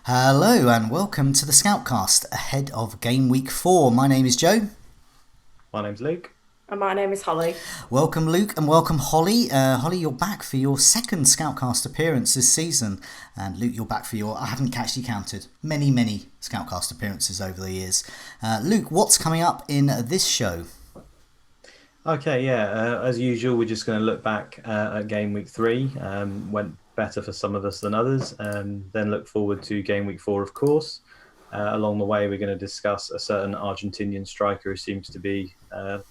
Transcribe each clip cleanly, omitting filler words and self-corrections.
Hello and welcome to the Scoutcast ahead of Gameweek 4. My name is Joe. My name's Luke. And my name is Holly. Welcome Luke and welcome Holly. Holly, you're back for your second Scoutcast appearance this season. And Luke, you're back for your, I haven't actually counted, many Scoutcast appearances over the years. Luke, what's coming up in this show? Okay, yeah. As usual, we're just going to look back at Game Week 3. Went better for some of us than others. Then look forward to Game Week 4, of course. Along the way, we're going to discuss a certain Argentinian striker who seems to be a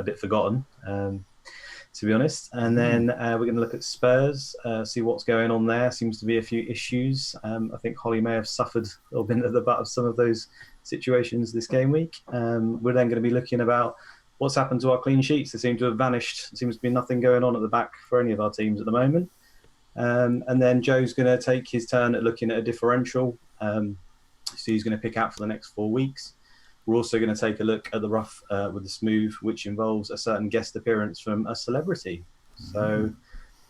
bit forgotten, to be honest. And then we're going to look at Spurs, see what's going on there. Seems to be a few issues. I think Holly may have suffered or been at the butt of some of those situations this game week. We're then going to be looking about what's happened to our clean sheets. They seem to have vanished. There seems to be nothing going on at the back for any of our teams at the moment. And then Joe's going to take his turn at looking at a differential. So he's going to pick out for the next 4 weeks. We're also going to take a look at the rough with the smooth, which involves a certain guest appearance from a celebrity. So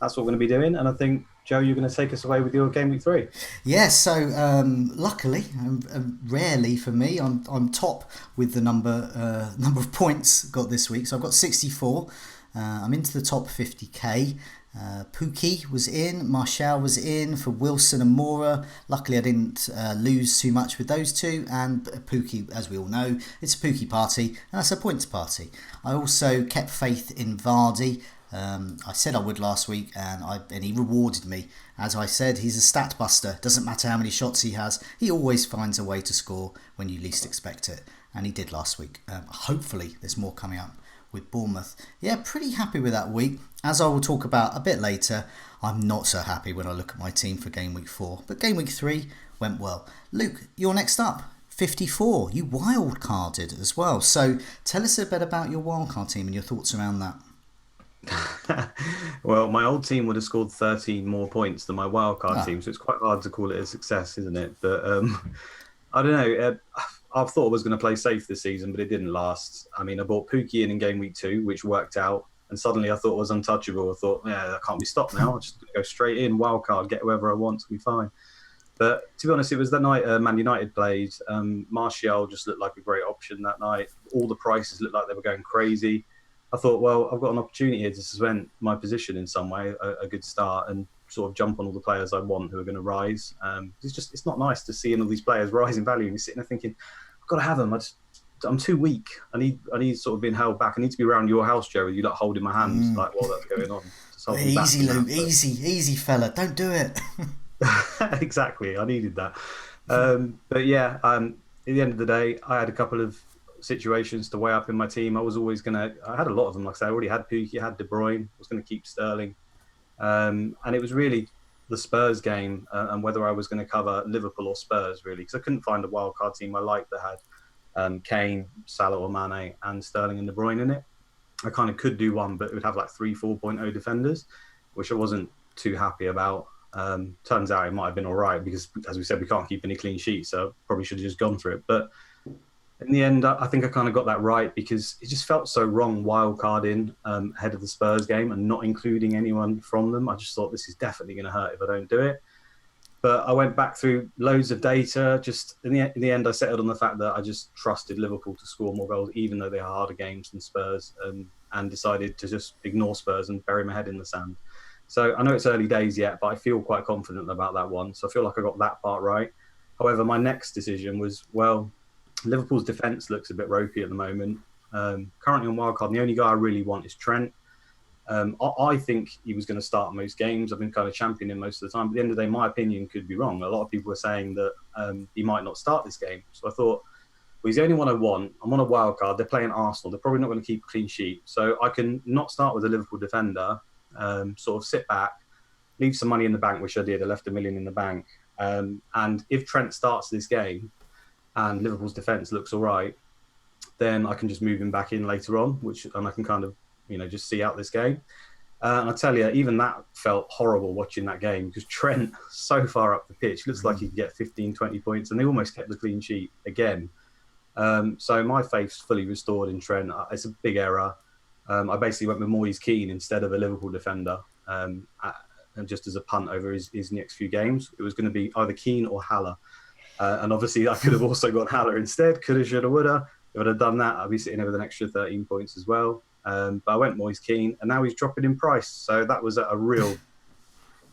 that's what we're going to be doing. And I think, Joe, you're going to take us away with your Game Week 3. Yes, so luckily, rarely for me, I'm top with the number of points got this week. So I've got 64. I'm into the top 50k. Pookie was in, Martial was in for Wilson and Mora. Luckily I didn't lose too much with those two, and Pookie, as we all know, it's a Pookie party and that's a points party. I also kept faith in Vardy. I said I would last week and he rewarded me. As I said, he's a stat buster. Doesn't matter how many shots he has, he always finds a way to score when you least expect it, and he did last week. Hopefully there's more coming up with Bournemouth. Yeah, pretty happy with that week. As I will talk about a bit later, I'm not so happy when I look at my team for Game Week 4. But Game Week 3 went well. Luke, you're next up. 54. You wild-carded as well. So tell us a bit about your wildcard team and your thoughts around that. Well, my old team would have scored 13 more points than my wildcard team, so it's quite hard to call it a success, isn't it? But I don't know. I thought I was going to play safe this season, but it didn't last. I mean, I bought Pookie in Game Week 2, which worked out. And suddenly I thought it was untouchable. I thought, yeah, that can't be stopped now. I'm just going to go straight in, wild card, get whoever I want, to be fine. But to be honest, it was that night Man United played. Martial just looked like a great option that night. All the prices looked like they were going crazy. I thought, well, I've got an opportunity here to cement my position in some way, a good start, and sort of jump on all the players I want who are going to rise. It's not nice to see all these players rise in value, and you're sitting there thinking, I've got to have them. I'm too weak. I need sort of being held back. I need to be around your house, Joe, with you like holding my hands like while that's going on. Easy, Luke. Easy, fella. Don't do it. Exactly. I needed that. But yeah, at the end of the day, I had a couple of situations to weigh up in my team. I had a lot of them. Like I said, I already had Pookie, had De Bruyne. I was going to keep Sterling. And it was really the Spurs game and whether I was going to cover Liverpool or Spurs, really, because I couldn't find a wildcard team I liked that had Kane, Salah or Mane and Sterling and De Bruyne in it. I kind of could do one, but it would have like 3 4.0 defenders, which I wasn't too happy about. Turns out it might have been all right because, as we said, we can't keep any clean sheets, so probably should have just gone for it. But in the end, I think I kind of got that right because it just felt so wrong wildcarding ahead of the Spurs game and not including anyone from them. I just thought this is definitely going to hurt if I don't do it. But I went back through loads of data. Just in the end, I settled on the fact that I just trusted Liverpool to score more goals, even though they are harder games than Spurs, and decided to just ignore Spurs and bury my head in the sand. So I know it's early days yet, but I feel quite confident about that one. So I feel like I got that part right. However, my next decision was, well, Liverpool's defence looks a bit ropey at the moment. Currently on wildcard, the only guy I really want is Trent. I think he was going to start most games. I've been kind of championing most of the time. But at the end of the day, my opinion could be wrong. A lot of people are saying that he might not start this game. So I thought, well, he's the only one I want. I'm on a wild card. They're playing Arsenal. They're probably not going to keep a clean sheet. So I can not start with a Liverpool defender, sort of sit back, leave some money in the bank, which I did. I left $1 million in the bank. And if Trent starts this game and Liverpool's defence looks all right, then I can just move him back in later on, and I can kind of, just see out this game. And I tell you, even that felt horrible watching that game because Trent, so far up the pitch, looks like he could get 15, 20 points, and they almost kept the clean sheet again. So my faith's fully restored in Trent. It's a big error. I basically went with Moise Keane instead of a Liverpool defender, and just as a punt over his next few games. It was going to be either Keane or Haller. And obviously, I could have also gone Haller instead. Coulda, shoulda, woulda. If I'd have done that, I'd be sitting there with an extra 13 points as well. But I went Moise Kean, and now he's dropping in price. So that was a real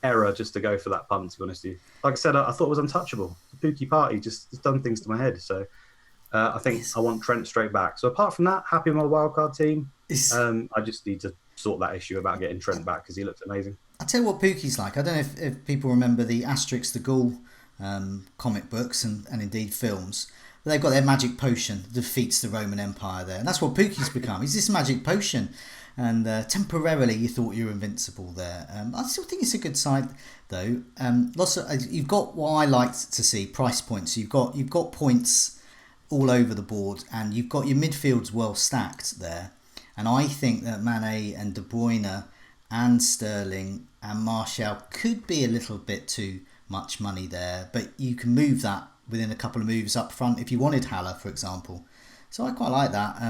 error just to go for that punt, to be honest with you. Like I said, I thought it was untouchable. The Pookie party just done things to my head. So I think I want Trent straight back. So apart from that, happy with my wildcard team. I just need to sort that issue about getting Trent back because he looked amazing. I'll tell you what Pookie's like. I don't know if people remember the Asterix the Ghoul comic books and indeed films. But they've got their magic potion that defeats the Roman Empire there. And that's what Pookie's become. He's this magic potion. And temporarily you thought you were invincible there. I still think it's a good side though. You've got what I like to see, price points. You've got points all over the board, and you've got your midfields well stacked there. And I think that Mane and De Bruyne and Sterling and Martial could be a little bit too much money there, but you can move that within a couple of moves up front if you wanted Haller, for example. So I quite like that.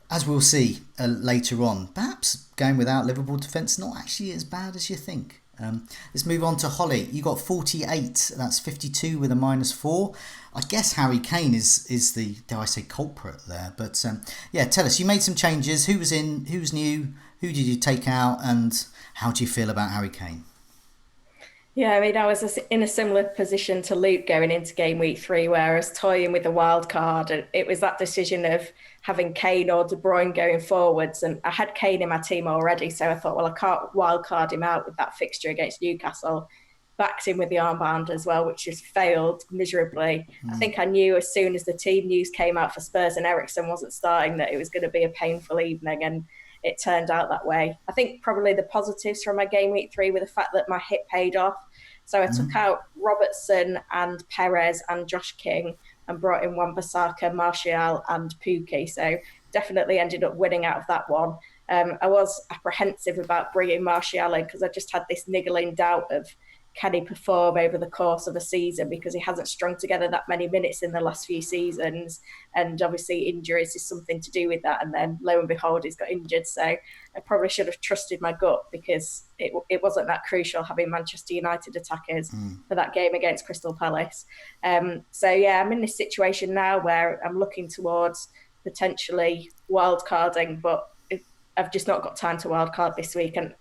As we'll see later on, perhaps going without Liverpool defence not actually as bad as you think. Let's move on to Holly. You got 48. That's 52 with a -4. I guess Harry Kane is the, dare I say, culprit there. But tell us. You made some changes. Who was in? Who's new? Who did you take out? And how do you feel about Harry Kane? Yeah, I mean, I was in a similar position to Luke going into game week 3, where I was toying with the wild card, and it was that decision of having Kane or De Bruyne going forwards. And I had Kane in my team already, so I thought, well, I can't wild card him out with that fixture against Newcastle. Backed him with the armband as well, which just failed miserably. I think I knew as soon as the team news came out for Spurs and Eriksen wasn't starting that it was going to be a painful evening, and it turned out that way. I think probably the positives from my game week 3 were the fact that my hit paid off. So I took out Robertson and Perez and Josh King and brought in Wan-Bissaka, Martial and Pookie. So definitely ended up winning out of that one. I was apprehensive about bringing Martial in because I just had this niggling doubt of, can he perform over the course of a season, because he hasn't strung together that many minutes in the last few seasons, and obviously injuries is something to do with that, and then lo and behold he's got injured. So I probably should have trusted my gut, because it wasn't that crucial having Manchester United attackers for that game against Crystal Palace. I'm in this situation now where I'm looking towards potentially wildcarding, but I've just not got time to wildcard this week. And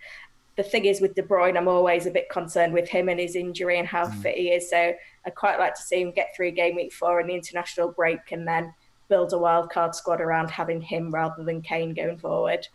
the thing is, with De Bruyne, I'm always a bit concerned with him and his injury and how fit he is. So I'd quite like to see him get through game week 4 and the international break, and then build a wildcard squad around having him rather than Kane going forward.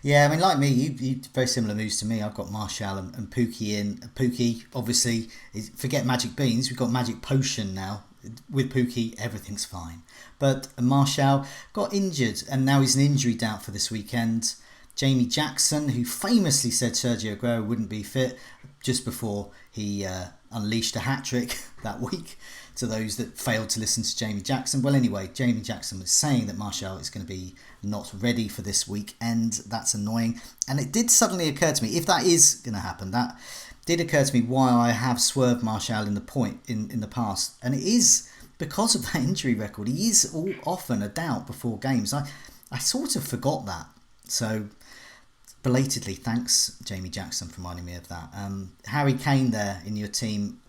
Yeah, I mean, like me, you very similar moves to me. I've got Martial and Pookie in. Pookie, obviously, forget Magic Beans. We've got Magic Potion now. With Pookie, everything's fine. But Martial got injured, and now he's an injury doubt for this weekend. Jamie Jackson, who famously said Sergio Agüero wouldn't be fit just before he unleashed a hat-trick that week to those that failed to listen to Jamie Jackson. Well, anyway, Jamie Jackson was saying that Martial is going to be not ready for this week, and that's annoying. And it did suddenly occur to me, if that is going to happen, that did occur to me why I have swerved Martial in the past. And it is because of that injury record. He is often a doubt before games. I sort of forgot that. So belatedly, thanks Jamie Jackson for reminding me of that. Harry Kane there in your team.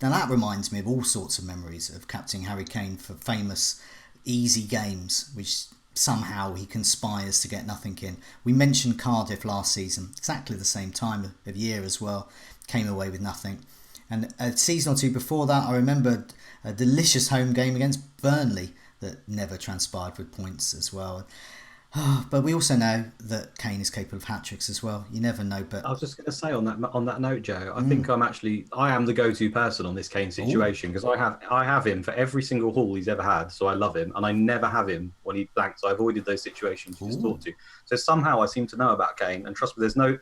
Now that reminds me of all sorts of memories of captaining Harry Kane for famous easy games, which somehow he conspires to get nothing in. We mentioned Cardiff last season, exactly the same time of year as well, came away with nothing. And a season or two before that, I remember a delicious home game against Burnley that never transpired with points as well. But we also know that Kane is capable of hat-tricks as well. You never know. But I was just going to say on that note, Joe, I think I am the go-to person on this Kane situation, because I have him for every single haul he's ever had, so I love him, and I never have him when he blanks. So I avoided those situations you just talked to. So somehow I seem to know about Kane, and trust me, there's no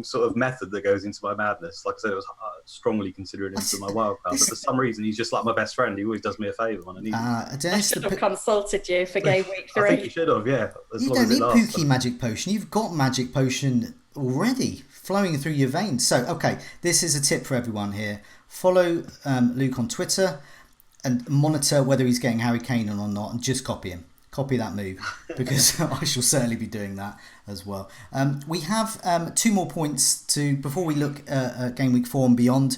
sort of method that goes into my madness. Like I said, I was strongly considering him for my wild card, but for some reason he's just like my best friend. He always does me a favour when I need him. I should have consulted you for game week 3. I think you should have, yeah. You don't need Pookie Magic Potion. You've got Magic Potion already flowing through your veins. So, okay, this is a tip for everyone here. Follow Luke on Twitter and monitor whether he's getting Harry Kane on or not, and just copy him. Copy that move, because I shall certainly be doing that as well. We have 2 more points before we look at Game Week 4 and beyond,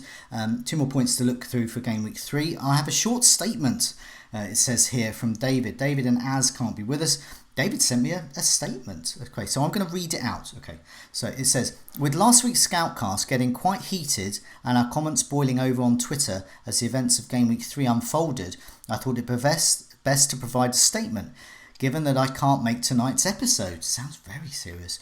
2 more points to look through for Game Week 3. I have a short statement, it says here, from David. David and Az can't be with us. David sent me a statement. Okay, so I'm going to read it out. Okay, so it says, with last week's Scoutcast getting quite heated and our comments boiling over on Twitter as the events of Game Week 3 unfolded, I thought it best to provide a statement, given that I can't make tonight's episode. Sounds very serious.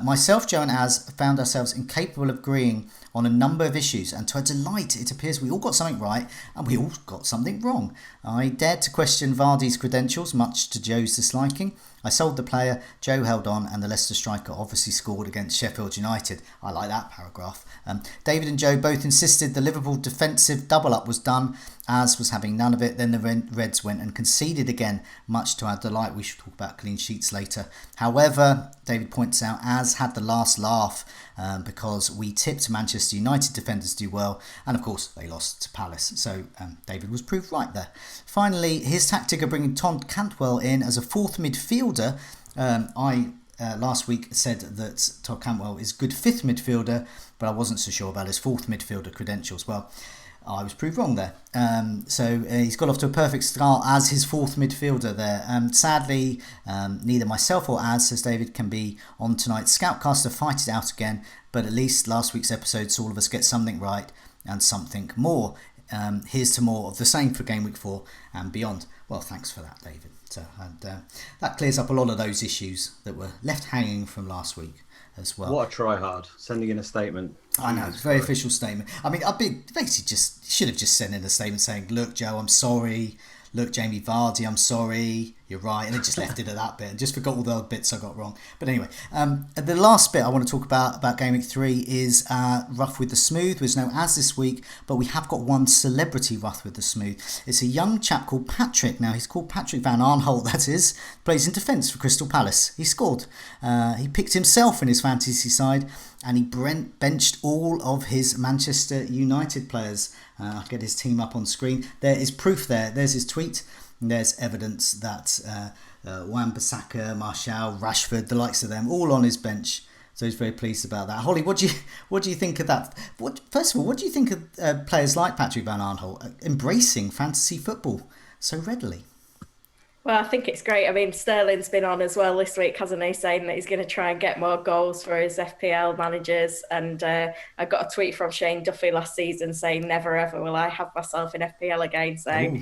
Myself, Joe and Az found ourselves incapable of agreeing on a number of issues, and to our delight, it appears we all got something right and we all got something wrong. I dared to question Vardy's credentials, much to Joe's disliking. I sold the player, Joe held on, and the Leicester striker obviously scored against Sheffield United. I like that paragraph. David and Joe both insisted the Liverpool defensive double-up was done, Az was having none of it. Then the Reds went and conceded again, much to our delight. We should talk about clean sheets later. However, David points out, Az had the last laugh because we tipped Manchester United defenders do well, and of course they lost to Palace. So David was proved right there. Finally, his tactic of bringing Tom Cantwell in as a fourth midfielder. I last week said that Todd Cantwell is good fifth midfielder, but I wasn't so sure about his fourth midfielder credentials. Well, I was proved wrong there. So he's got off to a perfect start as his fourth midfielder there. Sadly, neither myself or Az, says David, can be on tonight's Scoutcast to fight it out again, but at least last week's episode saw all of us get something right and something more. Here's to more of the same for Game Week 4 and beyond. Well, thanks for that, David. That clears up a lot of those issues that were left hanging from last week as well. What a try hard, sending in a statement. I know, it's a very official statement. I mean, I've been basically should have just sent in a statement saying, look, Joe, I'm sorry. Look, Jamie Vardy, I'm sorry. You're right. And I just left it at that bit and just forgot all the other bits I got wrong. But anyway, the last bit I want to talk about Game Week 3 is Rough with the Smooth. There's no Az this week, but we have got one celebrity Rough with the Smooth. It's a young chap called Patrick. Now, he's called Patrick Van Arnholt, that is. Plays in defence for Crystal Palace. He scored. He picked himself in his fantasy side, and he benched all of his Manchester United players. I'll get his team up on screen. There is proof there. There's his tweet. And there's evidence that Wan-Bissaka, Martial, Rashford, the likes of them, all on his bench. So he's very pleased about that. Holly, what do you think of that? First of all, what do you think of players like Patrick Van Arnholt embracing fantasy football so readily? Well, I think it's great. I mean, Sterling's been on as well this week, hasn't he, saying that he's going to try and get more goals for his FPL managers. And I got a tweet from Shane Duffy last season saying, never ever will I have myself in FPL again. So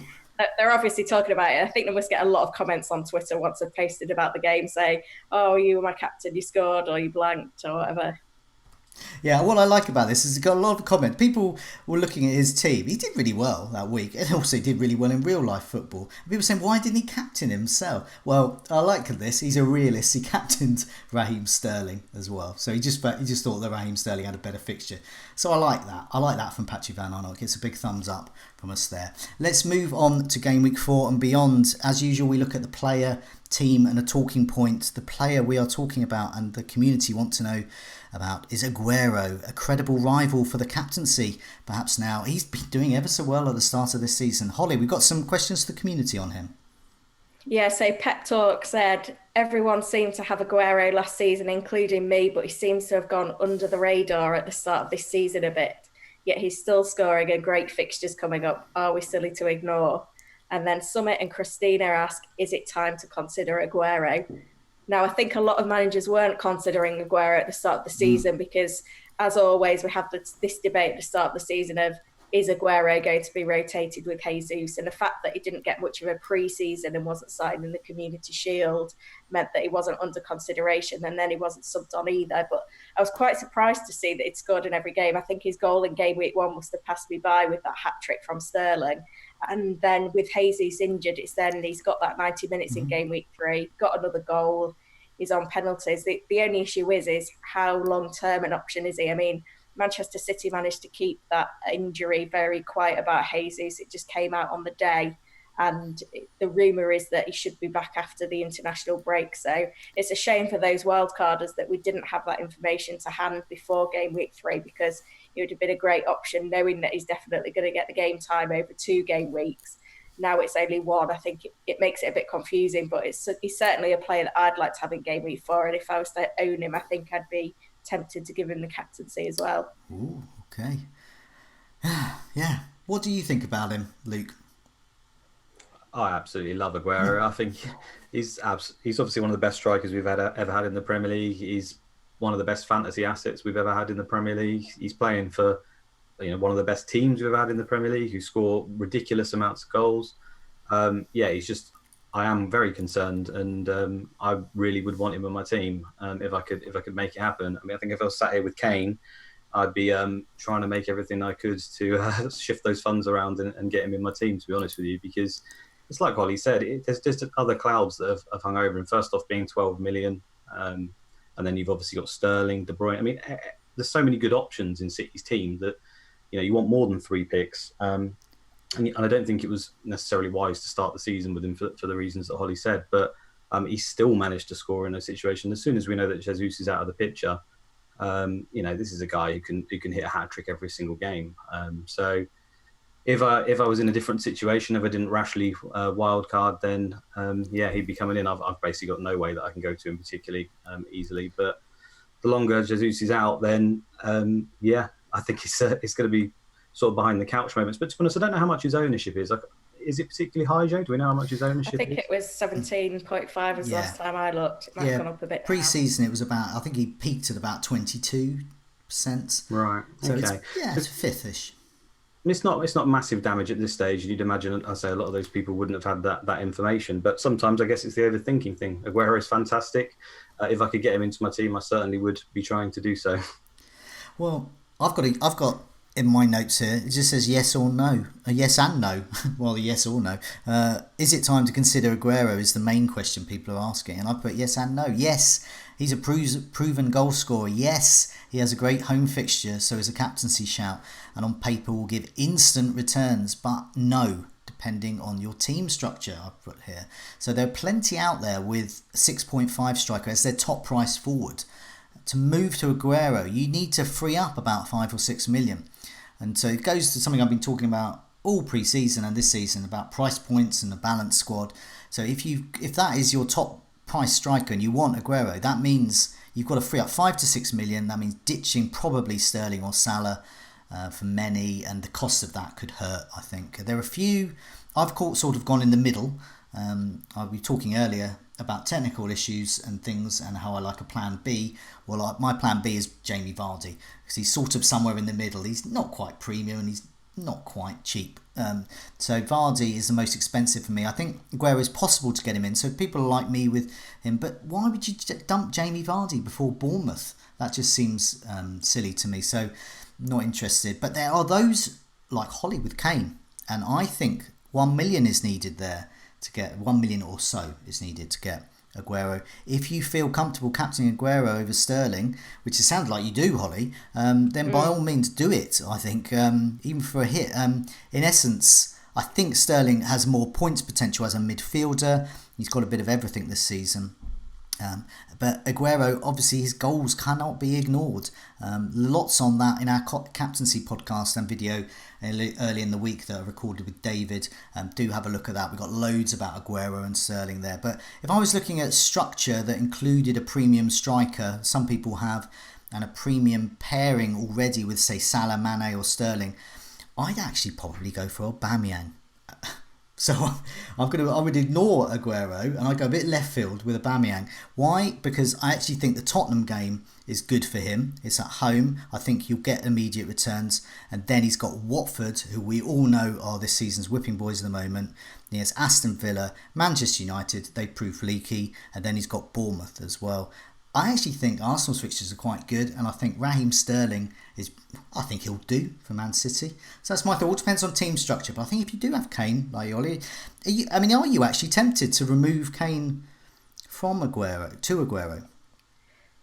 they're obviously talking about it. I think they must get a lot of comments on Twitter once they've posted about the game saying, oh, you were my captain, you scored, or you blanked, or whatever. Yeah, what I like about this is he's got a lot of comments. People were looking at his team. He did really well that week, and also he did really well in real life football. And people saying, why didn't he captain himself? Well, I like this. He's a realist. He captained Raheem Sterling as well. So he just thought that Raheem Sterling had a better fixture. So I like that. I like that from Patrick Van Arnholt. Gets a big thumbs up from us there. Let's move on to Game Week 4 and beyond. As usual, we look at the player, team and a talking point. The player we are talking about and the community want to know about is Agüero, a credible rival for the captaincy. Perhaps now he's been doing ever so well at the start of this season. Holly, we've got some questions to the community on him. Yeah, so Pep Talk said, everyone seemed to have Agüero last season, including me, but he seems to have gone under the radar at the start of this season a bit. Yet he's still scoring and great fixtures coming up. Are we silly to ignore? And then Summit and Christina ask, is it time to consider Agüero? Now, I think a lot of managers weren't considering Agüero at the start of the season because, as always, we have this debate at the start of the season of, is Agüero going to be rotated with Jesus? And the fact that he didn't get much of a pre-season and wasn't signed in the Community Shield meant that he wasn't under consideration, and then he wasn't subbed on either. But I was quite surprised to see that he'd scored in every game. I think his goal in Game Week 1 must have passed me by with that hat-trick from Sterling. And then with Jesus injured, he's got that 90 minutes in Game Week 3, got another goal. He's on penalties. The only issue is how long-term an option is he? I mean, Manchester City managed to keep that injury very quiet about Jesus. It just came out on the day. And the rumour is that he should be back after the international break. So it's a shame for those wildcarders that we didn't have that information to hand before Game Week 3, because it would have been a great option knowing that he's definitely going to get the game time over 2 game weeks. now it's only one. I think it makes it a bit confusing, but he's certainly a player that I'd like to have in game week 4. And if I was to own him, I think I'd be tempted to give him the captaincy as well. Ooh, okay. Yeah. What do you think about him, Luke? I absolutely love Agüero. I think he's obviously one of the best strikers we've ever had in the Premier League. He's one of the best fantasy assets we've ever had in the Premier League. He's playing for one of the best teams we've had in the Premier League, who score ridiculous amounts of goals. He's just. I am very concerned, and I really would want him on my team if I could make it happen. I mean, I think if I was sat here with Kane, I'd be trying to make everything I could to shift those funds around and get him in my team, to be honest with you, because it's like Holly said, there's just other clouds that have hung over him. First off, being 12 million, and then you've obviously got Sterling, De Bruyne. I mean, there's so many good options in City's team that you want more than 3 picks. And I don't think it was necessarily wise to start the season with him for the reasons that Holly said. But he still managed to score in a situation. As soon as we know that Jesus is out of the picture, this is a guy who can hit a hat trick every single game. So if I was in a different situation, if I didn't rashly wild card, then he'd be coming in. I've basically got no way that I can go to him particularly easily. But the longer Jesus is out, then I think it's going to be sort of behind the couch moments. But to be honest, I don't know how much his ownership is. Like, is it particularly high, Joe? Do we know how much his ownership is? I think it was 17.5 was the last time I looked. It might have gone up a bit. Pre-season, it was about, I think he peaked at about 22%. Right. So okay. It's fifth-ish. It's not massive damage at this stage. You'd imagine, I say, a lot of those people wouldn't have had that information. But sometimes I guess it's the overthinking thing. Agüero is fantastic. If I could get him into my team, I certainly would be trying to do so. Well, I've got in my notes here, it just says yes or no. Yes and no. Well, yes or no. Is it time to consider Agüero is the main question people are asking. And I put yes and no. Yes, he's a proven goal scorer. Yes, he has a great home fixture, so it's a captaincy shout. And on paper will give instant returns. But no, depending on your team structure, I've put here. So there are plenty out there with 6.5 striker as their top price forward. To move to Agüero, you need to free up about 5 or 6 million. And so it goes to something I've been talking about all pre-season and this season about price points and the balanced squad. So if that is your top price striker and you want Agüero, that means you've got to free up 5 to 6 million. That means ditching probably Sterling or Salah for many, and the cost of that could hurt, I think. There are a few, I've sort of gone in the middle. I'll be talking earlier about technical issues and things and how I like a plan B. Well, my plan B is Jamie Vardy, because he's sort of somewhere in the middle. He's not quite premium and he's not quite cheap. So Vardy is the most expensive for me. I think Agüero is possible to get him in, so people are like me with him. But why would you dump Jamie Vardy before Bournemouth? That just seems silly to me. So not interested. But there are those like Holly with Kane, and I think 1 million is needed there to get 1 million or so is needed to get Agüero. If you feel comfortable captaining Agüero over Sterling, which it sounds like you do, Holly, then by all means do it. I think even for a hit. In essence, I think Sterling has more points potential as a midfielder. He's got a bit of everything this season. But Agüero, obviously his goals cannot be ignored. Lots on that in our captaincy podcast and video early in the week that I recorded with David. Do have a look at that. We've got loads about Agüero and Sterling there. But if I was looking at structure that included a premium striker, some people have, and a premium pairing already with, say, Salah, Mane or Sterling, I'd actually probably go for Aubameyang. So I would ignore Agüero and I'd go a bit left field with Aubameyang. Why? Because I actually think the Tottenham game is good for him. It's at home. I think he'll get immediate returns. And then he's got Watford, who we all know are this season's whipping boys at the moment. He has Aston Villa, Manchester United, they prove leaky. And then he's got Bournemouth as well. I actually think Arsenal's fixtures are quite good, and I think Raheem Sterling I think he'll do for Man City. So that's my thought. It all depends on team structure, but I think if you do have Kane, like Ollie, are you actually tempted to remove Kane from Agüero to Agüero?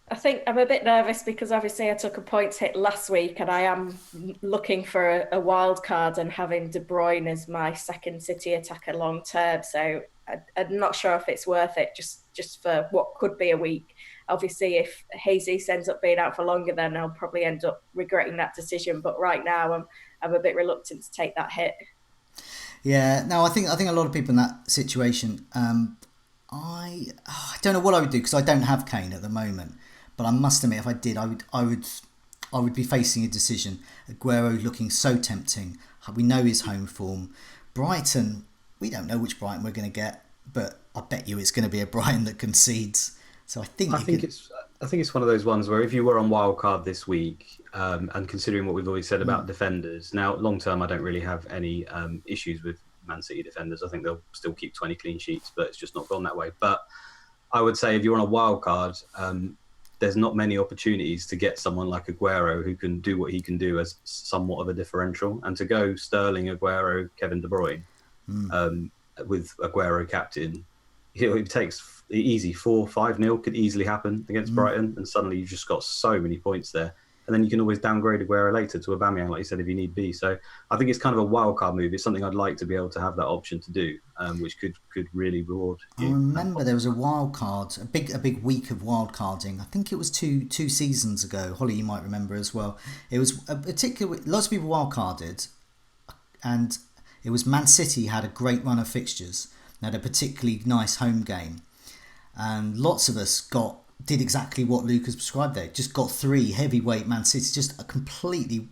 I think I'm a bit nervous because obviously I took a points hit last week and I am looking for a wild card and having De Bruyne as my second City attacker long term. So I'm not sure if it's worth it just for what could be a week. Obviously, if Jesus ends up being out for longer, then I'll probably end up regretting that decision. But right now, I'm a bit reluctant to take that hit. Yeah, no, I think a lot of people in that situation. I don't know what I would do because I don't have Kane at the moment. But I must admit, if I did, I would be facing a decision. Agüero looking so tempting. We know his home form. Brighton, we don't know which Brighton we're going to get, but I bet you it's going to be a Brighton that concedes. So I think it's one of those ones where if you were on wildcard this week, and considering what we've always said about defenders, now long term I don't really have any issues with Man City defenders. I think they'll still keep 20 clean sheets, but it's just not gone that way. But I would say if you're on a wildcard, there's not many opportunities to get someone like Agüero who can do what he can do as somewhat of a differential. And to go Sterling, Agüero, Kevin De Bruyne, with Agüero captain, it takes easy 4-5-0 could easily happen against Brighton, and suddenly you've just got so many points there. And then you can always downgrade Agüero later to Aubameyang, like you said, if you need be. So I think it's kind of a wildcard move. It's something I'd like to be able to have that option to do, which could really reward you. I remember there was a wild card, a big week of wild carding. I think it was two seasons ago. Holly, you might remember as well. It was a particular. Lots of people wild carded, and it was Man City had a great run of fixtures. They had a particularly nice home game, and lots of us did exactly what Lucas prescribed there. Just got 3 heavyweight Man City, just completely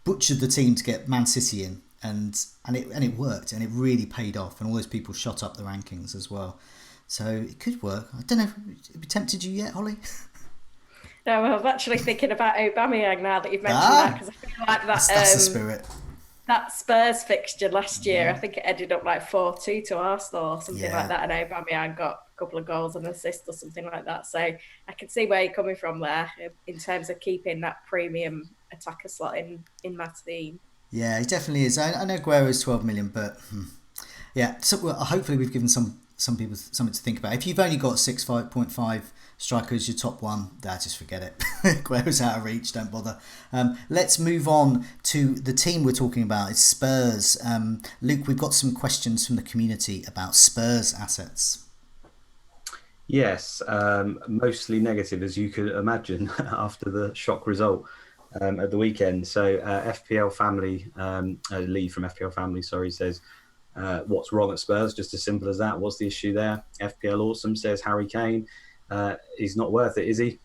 butchered the team to get Man City in, and it worked, and it really paid off, and all those people shot up the rankings as well. So it could work. I don't know. Have you tempted you yet, Holly? No, well, I'm actually thinking about Aubameyang now that you've mentioned that, because I feel like that's the spirit. That Spurs fixture last year, I think it ended up like 4-2 to Arsenal or something like that, and Aubameyang got a couple of goals and assists or something like that. So I can see where you're coming from there in terms of keeping that premium attacker slot in my team. Yeah, he definitely is. I know Agüero is 12 million, but yeah. So hopefully we've given some people something to think about. If you've only got 6.5 strikers, your top one, just forget it. Agüero's out of reach, don't bother. Let's move on to the team we're talking about. It's Spurs. Luke, we've got some questions from the community about Spurs assets. Yes, mostly negative, as you could imagine, after the shock result at the weekend. So FPL Family, Lee from FPL Family, says, what's wrong at Spurs? Just as simple as that. What's the issue there? FPL Awesome says Harry Kane. He's not worth it, is he?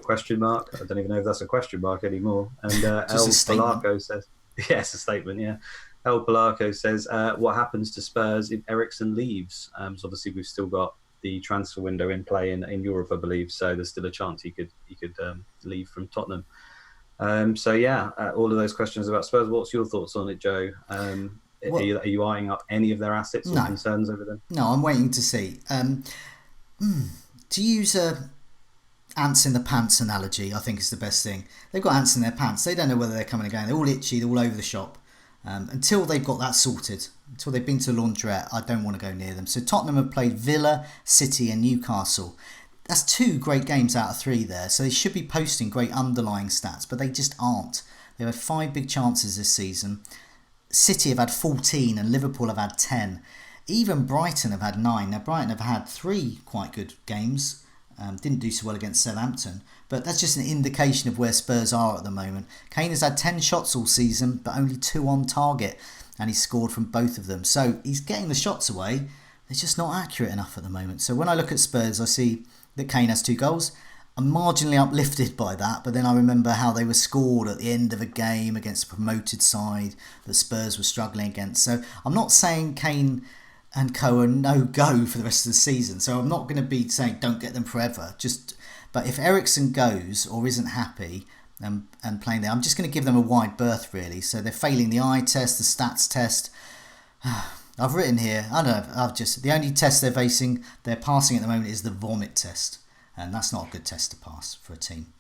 Question mark. I don't even know if that's a question mark anymore. And El Polaco says, yes, a statement, yeah. El Polaco says, what happens to Spurs if Eriksen leaves? So obviously we've still got the transfer window in play in Europe, I believe. So there's still a chance he could leave from Tottenham. So yeah, all of those questions about Spurs. What's your thoughts on it, Joe? Are you eyeing up any of their assets or concerns over them? No, I'm waiting to see. To use a ants in the pants analogy, I think is the best thing. They've got ants in their pants. They don't know whether they're coming and going. They're all itchy. They're all over the shop. Until they've got that sorted, until they've been to the laundrette, I don't want to go near them. So Tottenham have played Villa, City and Newcastle. That's 2 great games out of 3 there. So they should be posting great underlying stats, but they just aren't. They've had 5 big chances this season. City have had 14 and Liverpool have had 10. Even Brighton have had 9. Now Brighton have had 3 quite good games. Didn't do so well against Southampton. But that's just an indication of where Spurs are at the moment. Kane has had 10 shots all season, but only 2 on target. And he's scored from both of them. So he's getting the shots away. They're just not accurate enough at the moment. So when I look at Spurs, I see that Kane has 2 goals. I'm marginally uplifted by that. But then I remember how they were scored at the end of a game against a promoted side that Spurs were struggling against. So I'm not saying Kane and co are no-go for the rest of the season. So I'm not going to be saying don't get them forever. But if Eriksen goes or isn't happy and playing there, I'm just going to give them a wide berth, really. So they're failing the eye test, the stats test. I've written here, I don't know, the only test they're passing at the moment is the vomit test. And that's not a good test to pass for a team.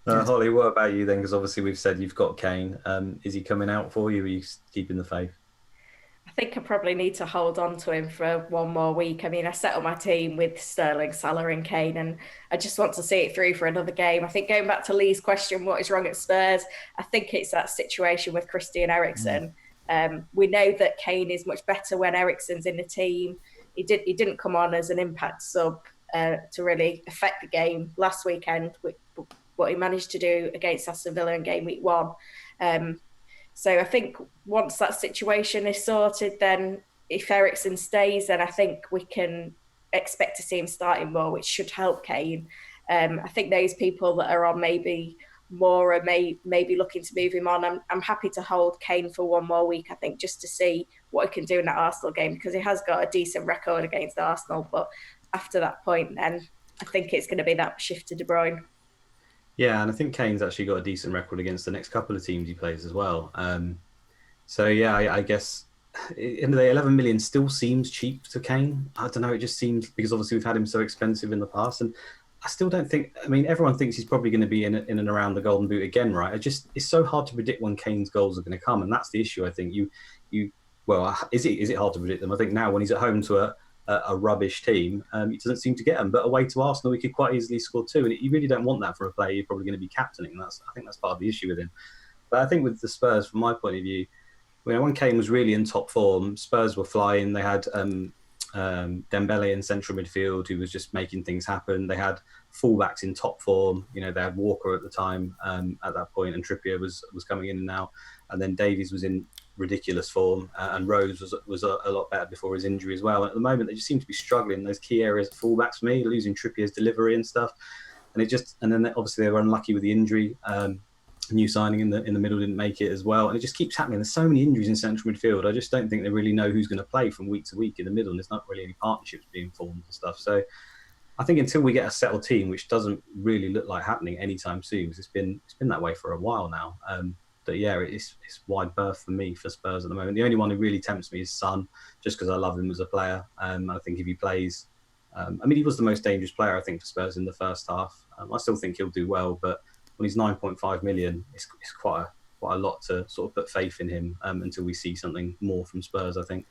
Holly, what about you then? Because obviously we've said you've got Kane. Is he coming out for you? Or are you keeping the faith? I think I probably need to hold on to him for 1 more week. I mean, I set up my team with Sterling, Salah and Kane, and I just want to see it through for another game. I think going back to Lee's question, what is wrong at Spurs? I think it's that situation with Christian Eriksen. We know that Kane is much better when Eriksen's in the team. He didn't come on as an impact sub to really affect the game last weekend, what he managed to do against Aston Villa in Gameweek 1. So I think once that situation is sorted, then if Eriksen stays, then I think we can expect to see him starting more, which should help Kane. I think those people that are on maybe more or maybe looking to move him on. I'm happy to hold Kane for one more week, I think, just to see what he can do in that Arsenal game, because he has got a decent record against Arsenal. But after that point, then I think it's going to be that shift to De Bruyne. Yeah, and I think Kane's actually got a decent record against the next couple of teams he plays as well. So yeah, I guess in the 11 million still seems cheap to Kane. I don't know, it just seems, because obviously we've had him so expensive in the past, and I still don't think, I mean, everyone thinks he's probably going to be in and around the Golden Boot again, right? It's so hard to predict when Kane's goals are going to come, and that's the issue. I think well, is it hard to predict them? I think now when he's at home to a rubbish team, he doesn't seem to get them. But away to Arsenal, he could quite easily score two, and you really don't want that for a player you're probably going to be captaining. I think that's part of the issue with him. But I think with the Spurs, from my point of view, when Kane was really in top form, Spurs were flying. They had Dembele in central midfield, who was just making things happen. They had fullbacks in top form. They had Walker at the time at that point, and Trippier was coming in and out. And then Davies was in ridiculous form, and Rose was a lot better before his injury as well. And at the moment, they just seem to be struggling in those key areas of fullbacks for me, losing Trippier's delivery and stuff. And then obviously they were unlucky with the injury. New signing in the middle didn't make it as well, and it just keeps happening. There's so many injuries in central midfield. I just don't think they really know who's going to play from week to week in the middle, and there's not really any partnerships being formed and stuff. So I think until we get a settled team, which doesn't really look like happening anytime soon, because it's been that way for a while now. But yeah, it's wide berth for me for Spurs at the moment. The only one who really tempts me is Son, just because I love him as a player. I think if he plays, he was the most dangerous player I think for Spurs in the first half. I still think he'll do well, but when he's 9.5 million, it's quite a lot to sort of put faith in him until we see something more from Spurs, I think.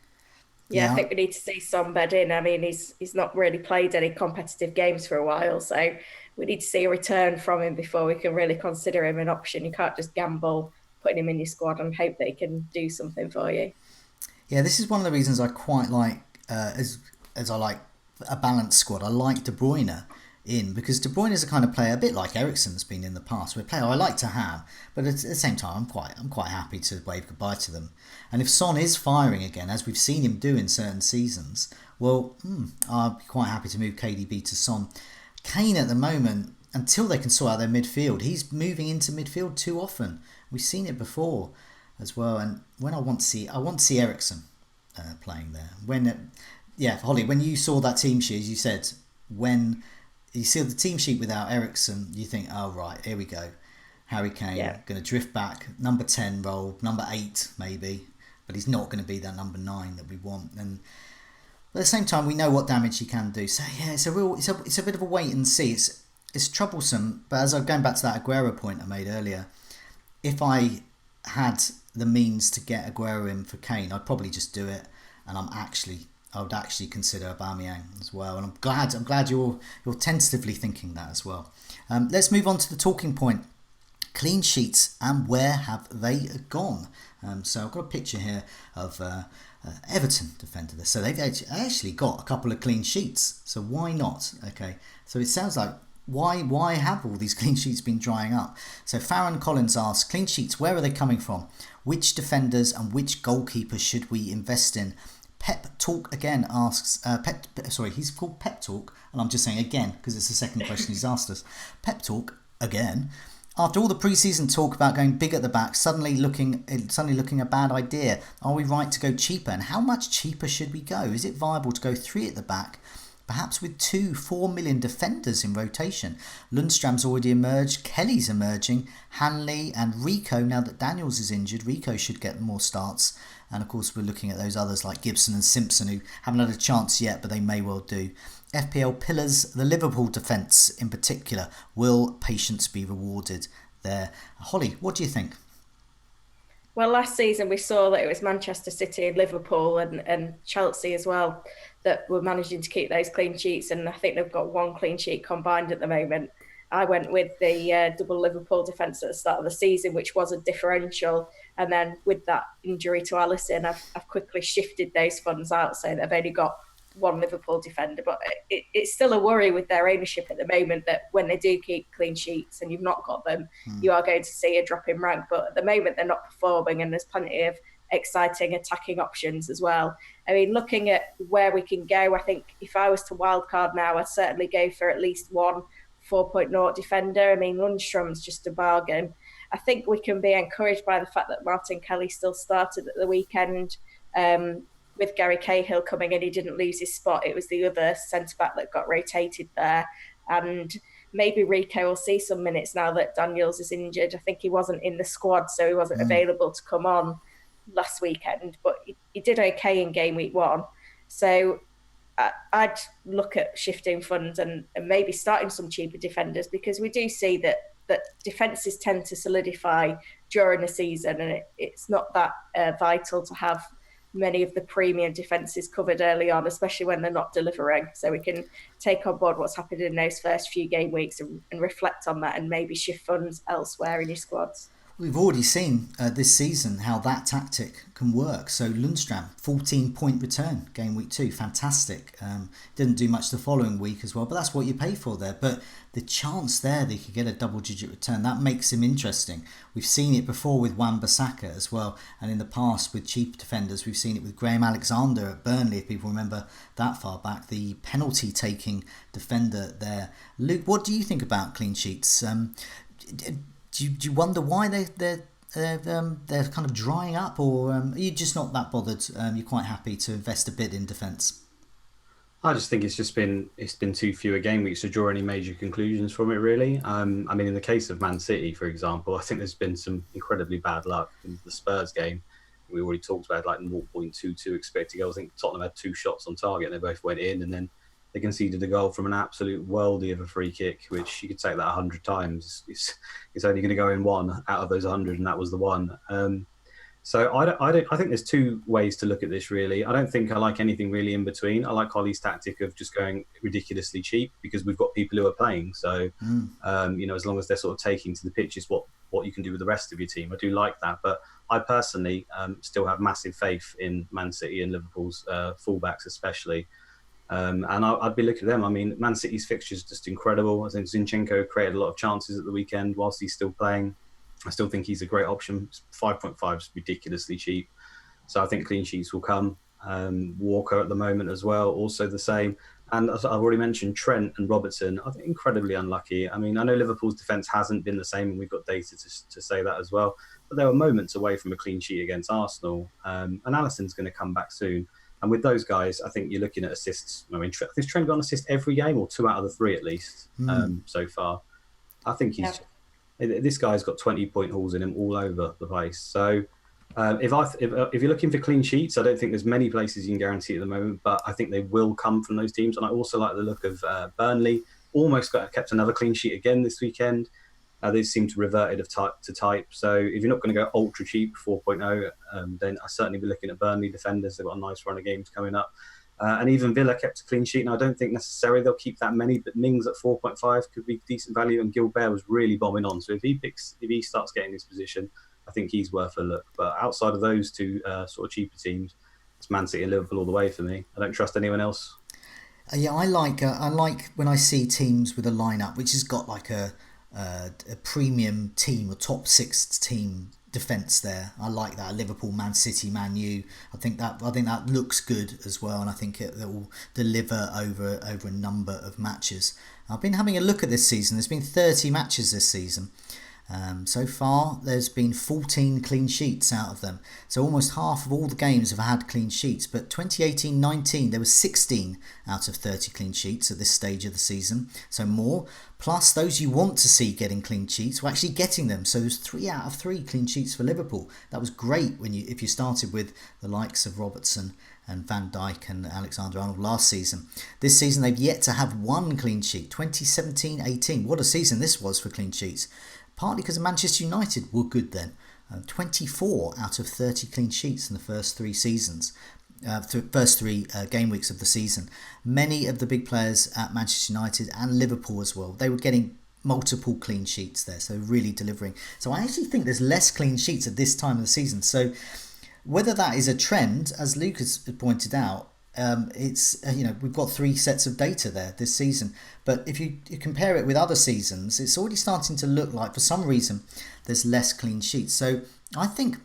Yeah, I think we need to see Son bed in. I mean, he's not really played any competitive games for a while, so we need to see a return from him before we can really consider him an option. You can't just gamble putting him in your squad and hope that he can do something for you. Yeah, this is one of the reasons I quite like, as I like a balanced squad, I like De Bruyne in, because De Bruyne is a kind of player, a bit like Eriksen's been in the past, a player I like to have, but at the same time I'm quite happy to wave goodbye to them. And if Son is firing again, as we've seen him do in certain seasons, well, I'll be quite happy to move KDB to Son. Kane at the moment, until they can sort out their midfield, he's moving into midfield too often. We've seen it before as well, and when I want to see Eriksen playing there. Holly, when you saw that team sheet, as you said, when you see the team sheet without Eriksen, you think, oh, right, here we go. Harry Kane, going to drift back, number 10 role, number 8 maybe, but he's not going to be that number 9 that we want. And at the same time, we know what damage he can do. So yeah, it's a bit of a wait and see. It's troublesome, but as I'm going back to that Agüero point I made earlier, if I had the means to get Agüero in for Kane, I'd probably just do it, and I would actually consider Aubameyang as well, and I'm glad you're tentatively thinking that as well. Let's move on to the talking point: clean sheets, and where have they gone? So I've got a picture here of Everton defender there. So they've actually got a couple of clean sheets. So why not? Okay, so it sounds like why have all these clean sheets been drying up? So Farron Collins asks, clean sheets, where are they coming from? Which defenders and which goalkeepers should we invest in? Pep Talk again asks, he's called Pep Talk, and I'm just saying again because it's the second question he's asked us. Pep Talk again. After all the pre-season talk about going big at the back, suddenly looking a bad idea. Are we right to go cheaper? And how much cheaper should we go? Is it viable to go 3 at the back? Perhaps with 4 million defenders in rotation. Lundstram's already emerged, Kelly's emerging, Hanley and Rico, now that Daniels is injured, Rico should get more starts. And of course we're looking at those others like Gibson and Simpson, who haven't had a chance yet, but they may well do. FPL pillars, the Liverpool defence in particular. Will patience be rewarded there? Holly, what do you think? Well, last season we saw that it was Manchester City and Liverpool and Chelsea as well that were managing to keep those clean sheets, and I think they've got 1 clean sheet combined at the moment. I went with the double Liverpool defence at the start of the season, which was a differential, and then with that injury to Alisson, I've quickly shifted those funds out, so they've only got one Liverpool defender, but it's still a worry with their ownership at the moment that when they do keep clean sheets and you've not got them, you are going to see a drop in rank. But at the moment, they're not performing, and there's plenty of exciting attacking options as well. I mean, looking at where we can go, I think if I was to wildcard now, I'd certainly go for at least one 4.0 defender. I mean, Lundstrom's just a bargain. I think we can be encouraged by the fact that Martin Kelly still started at the weekend. With Gary Cahill coming in, he didn't lose his spot. It was the other centre-back that got rotated there. And maybe Rico will see some minutes now that Daniels is injured. I think he wasn't in the squad, so he wasn't available to come on last weekend. But he did okay in game week 1. So I'd look at shifting funds and maybe starting some cheaper defenders, because we do see that defences tend to solidify during the season, and it's not that vital to have many of the premium defences covered early on, especially when they're not delivering. So we can take on board what's happened in those first few game weeks and reflect on that and maybe shift funds elsewhere in your squads. We've already seen this season how that tactic can work. So Lundstram, 14-point return, game week 2, fantastic. Didn't do much the following week as well, but that's what you pay for there. But the chance there that he could get a double-digit return, that makes him interesting. We've seen it before with Wan-Bissaka as well, and in the past with cheap defenders. We've seen it with Graham Alexander at Burnley, if people remember that far back, the penalty-taking defender there. Luke, what do you think about clean sheets? Do you wonder why they're kind of drying up, or are you just not that bothered? You're quite happy to invest a bit in defence? I just think it's been too few a game weeks to draw any major conclusions from it, really. I mean, in the case of Man City, for example, I think there's been some incredibly bad luck in the Spurs game. We already talked about like 0.22 expected goals. I think Tottenham had 2 shots on target and they both went in, and then they conceded a goal from an absolute worldie of a free kick, which you could take that 100 times. It's only going to go in 1 out of those 100, and that was the one. So I think there's 2 ways to look at this, really. I don't think I like anything really in between. I like Holly's tactic of just going ridiculously cheap, because we've got people who are playing. So, as long as they're sort of taking to the pitch is what you can do with the rest of your team. I do like that. But I personally still have massive faith in Man City and Liverpool's fullbacks especially. And I'd be looking at them. I mean, Man City's fixture is just incredible. I think Zinchenko created a lot of chances at the weekend whilst he's still playing. I still think he's a great option. 5.5 is ridiculously cheap. So I think clean sheets will come. Walker at the moment as well, also the same. And as I've already mentioned, Trent and Robertson, I think incredibly unlucky. I mean, I know Liverpool's defence hasn't been the same, and we've got data to say that as well. But they were moments away from a clean sheet against Arsenal. And Alisson's going to come back soon. And with those guys, I think you're looking at assists. I mean, has Trent got an assist every game, or 2 out of the 3 at least so far? I think this guy's got 20-point hauls in him all over the place. So if you're looking for clean sheets, I don't think there's many places you can guarantee at the moment, but I think they will come from those teams. And I also like the look of Burnley. Almost kept another clean sheet again this weekend. They seem to reverted to type. So if you're not going to go ultra cheap 4.0, then I certainly be looking at Burnley defenders. They've got a nice run of games coming up. And even Villa kept a clean sheet. And I don't think necessarily they'll keep that many, but Mings at 4.5 could be decent value. And Gilbert was really bombing on. So if he starts getting this position, I think he's worth a look. But outside of those 2 sort of cheaper teams, it's Man City and Liverpool all the way for me. I don't trust anyone else. Yeah, I like when I see teams with a lineup which has got like a premium team, a top 6 team defence there. I like that. Liverpool, Man City, Man U. I think that looks good as well, and I think it will deliver over a number of matches. I've been having a look at this season. There's been 30 matches this season. So far, there's been 14 clean sheets out of them. So almost half of all the games have had clean sheets. But 2018-19, there were 16 out of 30 clean sheets at this stage of the season. So more. Plus, those you want to see getting clean sheets were actually getting them. So there's 3 out of 3 clean sheets for Liverpool. That was great if you started with the likes of Robertson and Van Dijk and Alexander-Arnold last season. This season, they've yet to have 1 clean sheet. 2017-18. What a season this was for clean sheets. Partly because Manchester United were good then. 24 out of 30 clean sheets in the first 3 seasons. First 3 game weeks of the season. Many of the big players at Manchester United and Liverpool as well, they were getting multiple clean sheets there, so really delivering. So I actually think there's less clean sheets at this time of the season. So whether that is a trend, as Lucas pointed out, It's we've got 3 sets of data there this season, but if you compare it with other seasons, it's already starting to look like for some reason there's less clean sheets. So I think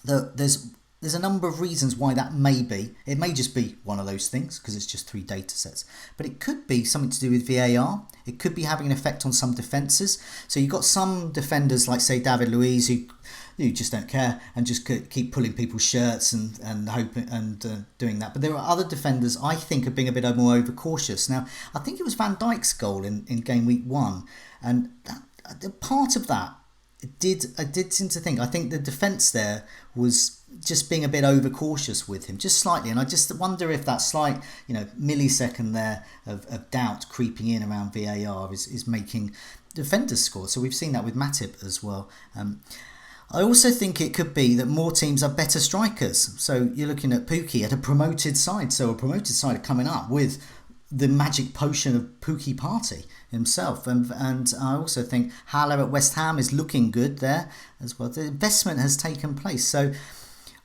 that there's a number of reasons why that may be. It may just be one of those things because it's just 3 data sets, but it could be something to do with VAR. It could be having an effect on some defences. So you've got some defenders like, say, David Luiz, who just don't care and just keep pulling people's shirts and hoping and doing that. But there are other defenders I think are being a bit more overcautious. Now, I think it was Van Dijk's goal in game week 1, and that part of that I did seem to think. I think the defence there was just being a bit overcautious with him, just slightly. And I just wonder if that slight, millisecond there of doubt creeping in around VAR is making defenders score. So we've seen that with Matip as well. I also think it could be that more teams are better strikers. So you're looking at Pukki at a promoted side. So a promoted side are coming up with the magic potion of Pukki Party himself. And I also think Haller at West Ham is looking good there as well. The investment has taken place. So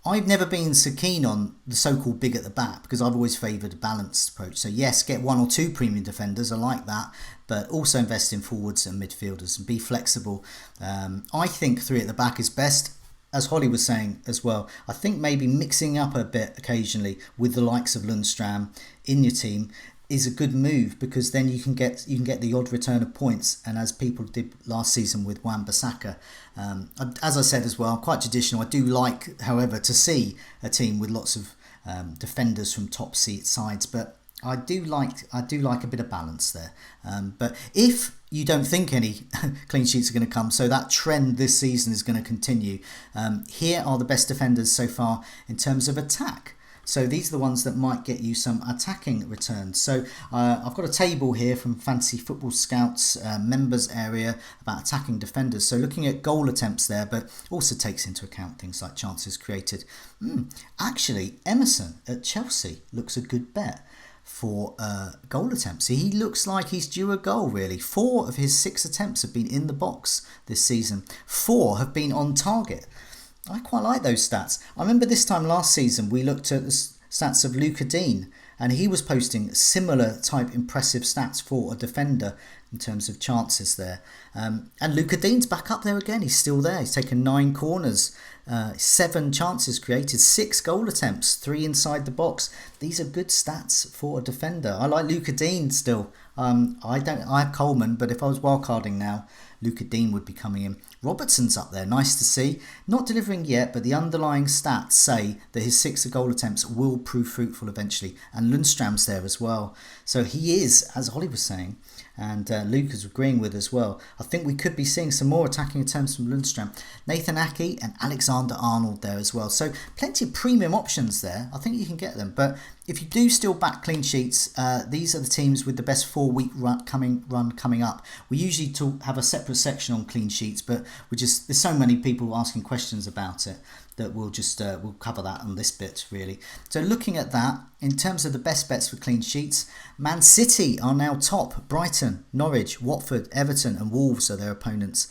I've never been so keen on the so-called big at the back because I've always favoured a balanced approach. So yes, get 1 or 2 premium defenders, I like that, but also invest in forwards and midfielders and be flexible. I think 3 at the back is best. As Holly was saying as well, I think maybe mixing up a bit occasionally with the likes of Lundstram in your team is a good move, because then you can get the odd return of points, and as people did last season with Wan-Bissaka. As I said as well, I'm quite traditional. I do like, however, to see a team with lots of defenders from top seat sides, but I do like a bit of balance there. But if you don't think any clean sheets are going to come, so that trend this season is going to continue, here are the best defenders so far in terms of attack. So these are the ones that might get you some attacking returns. So I've got a table here from Fantasy Football Scouts members area about attacking defenders. So looking at goal attempts there, but also takes into account things like chances created. Actually, Emerson at Chelsea looks a good bet for goal attempts. He looks like he's due a goal, really. 4 of his 6 attempts have been in the box this season. 4 have been on target. I quite like those stats. I remember this time last season we looked at the stats of Luca Dean, and he was posting similar type impressive stats for a defender in terms of chances there. And Luca Dean's back up there again. He's still there. He's taken 9 corners, 7 chances created, 6 goal attempts, 3 inside the box. These are good stats for a defender. I like Luca Dean still. I have Coleman, but if I was wildcarding now, Luca Dean would be coming in. Robertson's up there, nice to see. Not delivering yet, but the underlying stats say that his 6 goal attempts will prove fruitful eventually. And Lundstram's there as well. So he is, as Holly was saying, and Luke is agreeing with as well, I think we could be seeing some more attacking attempts from Lundstram. Nathan Ake and Alexander-Arnold there as well. So plenty of premium options there. I think you can get them. But if you do still back clean sheets, these are the teams with the best 4-week run coming up. We usually have a separate section on clean sheets, but there's so many people asking questions about it that we'll cover that on this bit really. So looking at that, in terms of the best bets for clean sheets, Man City are now top. Brighton, Norwich, Watford, Everton and Wolves are their opponents.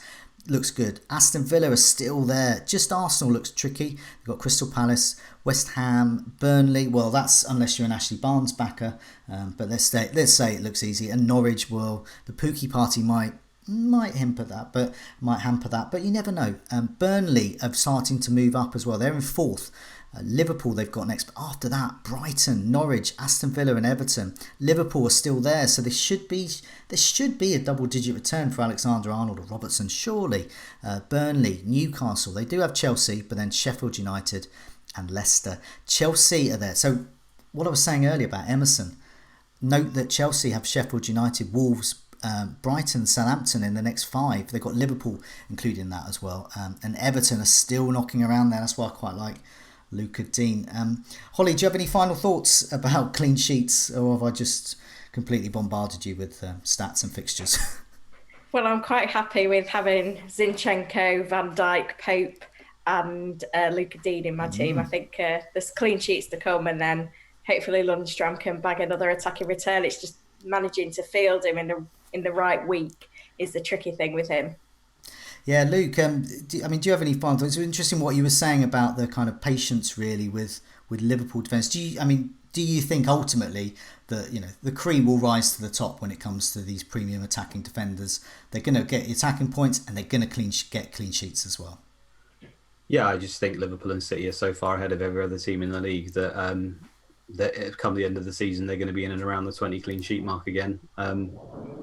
Looks good. Aston Villa are still there. Just Arsenal looks tricky. You've got Crystal Palace, West Ham, Burnley. Well, that's unless you're an Ashley Barnes backer. But let's say it looks easy. And Norwich, well, the Pukki Party might hamper that, but you never know. Burnley are starting to move up as well. They're in 4th. Liverpool they've got next, but after that Brighton, Norwich, Aston Villa and Everton. Liverpool are still there, so there should be a double-digit return for Alexander-Arnold or Robertson, surely. Burnley, Newcastle, they do have Chelsea, but then Sheffield United and Leicester. Chelsea are there. So what I was saying earlier about Emerson, note that Chelsea have Sheffield United, Wolves, Brighton, Southampton in the next 5. They've got Liverpool included in that as well, and Everton are still knocking around there. That's why I quite like Luca Dean. Holly, do you have any final thoughts about clean sheets, or have I just completely bombarded you with stats and fixtures? Well, I'm quite happy with having Zinchenko, Van Dijk, Pope and Luca Dean in my team. I think there's clean sheets to come, and then hopefully Lundstram can bag another attacking return. It's just managing to field him in the right week is the tricky thing with him. Yeah, Luke, do you have any final thoughts? It's interesting what you were saying about the kind of patience really with Liverpool defence. Do do you think ultimately that the cream will rise to the top when it comes to these premium attacking defenders? They're going to get attacking points and they're going to get clean sheets as well. Yeah, I just think Liverpool and City are so far ahead of every other team in the league that come the end of the season, they're going to be in and around the 20 clean sheet mark again.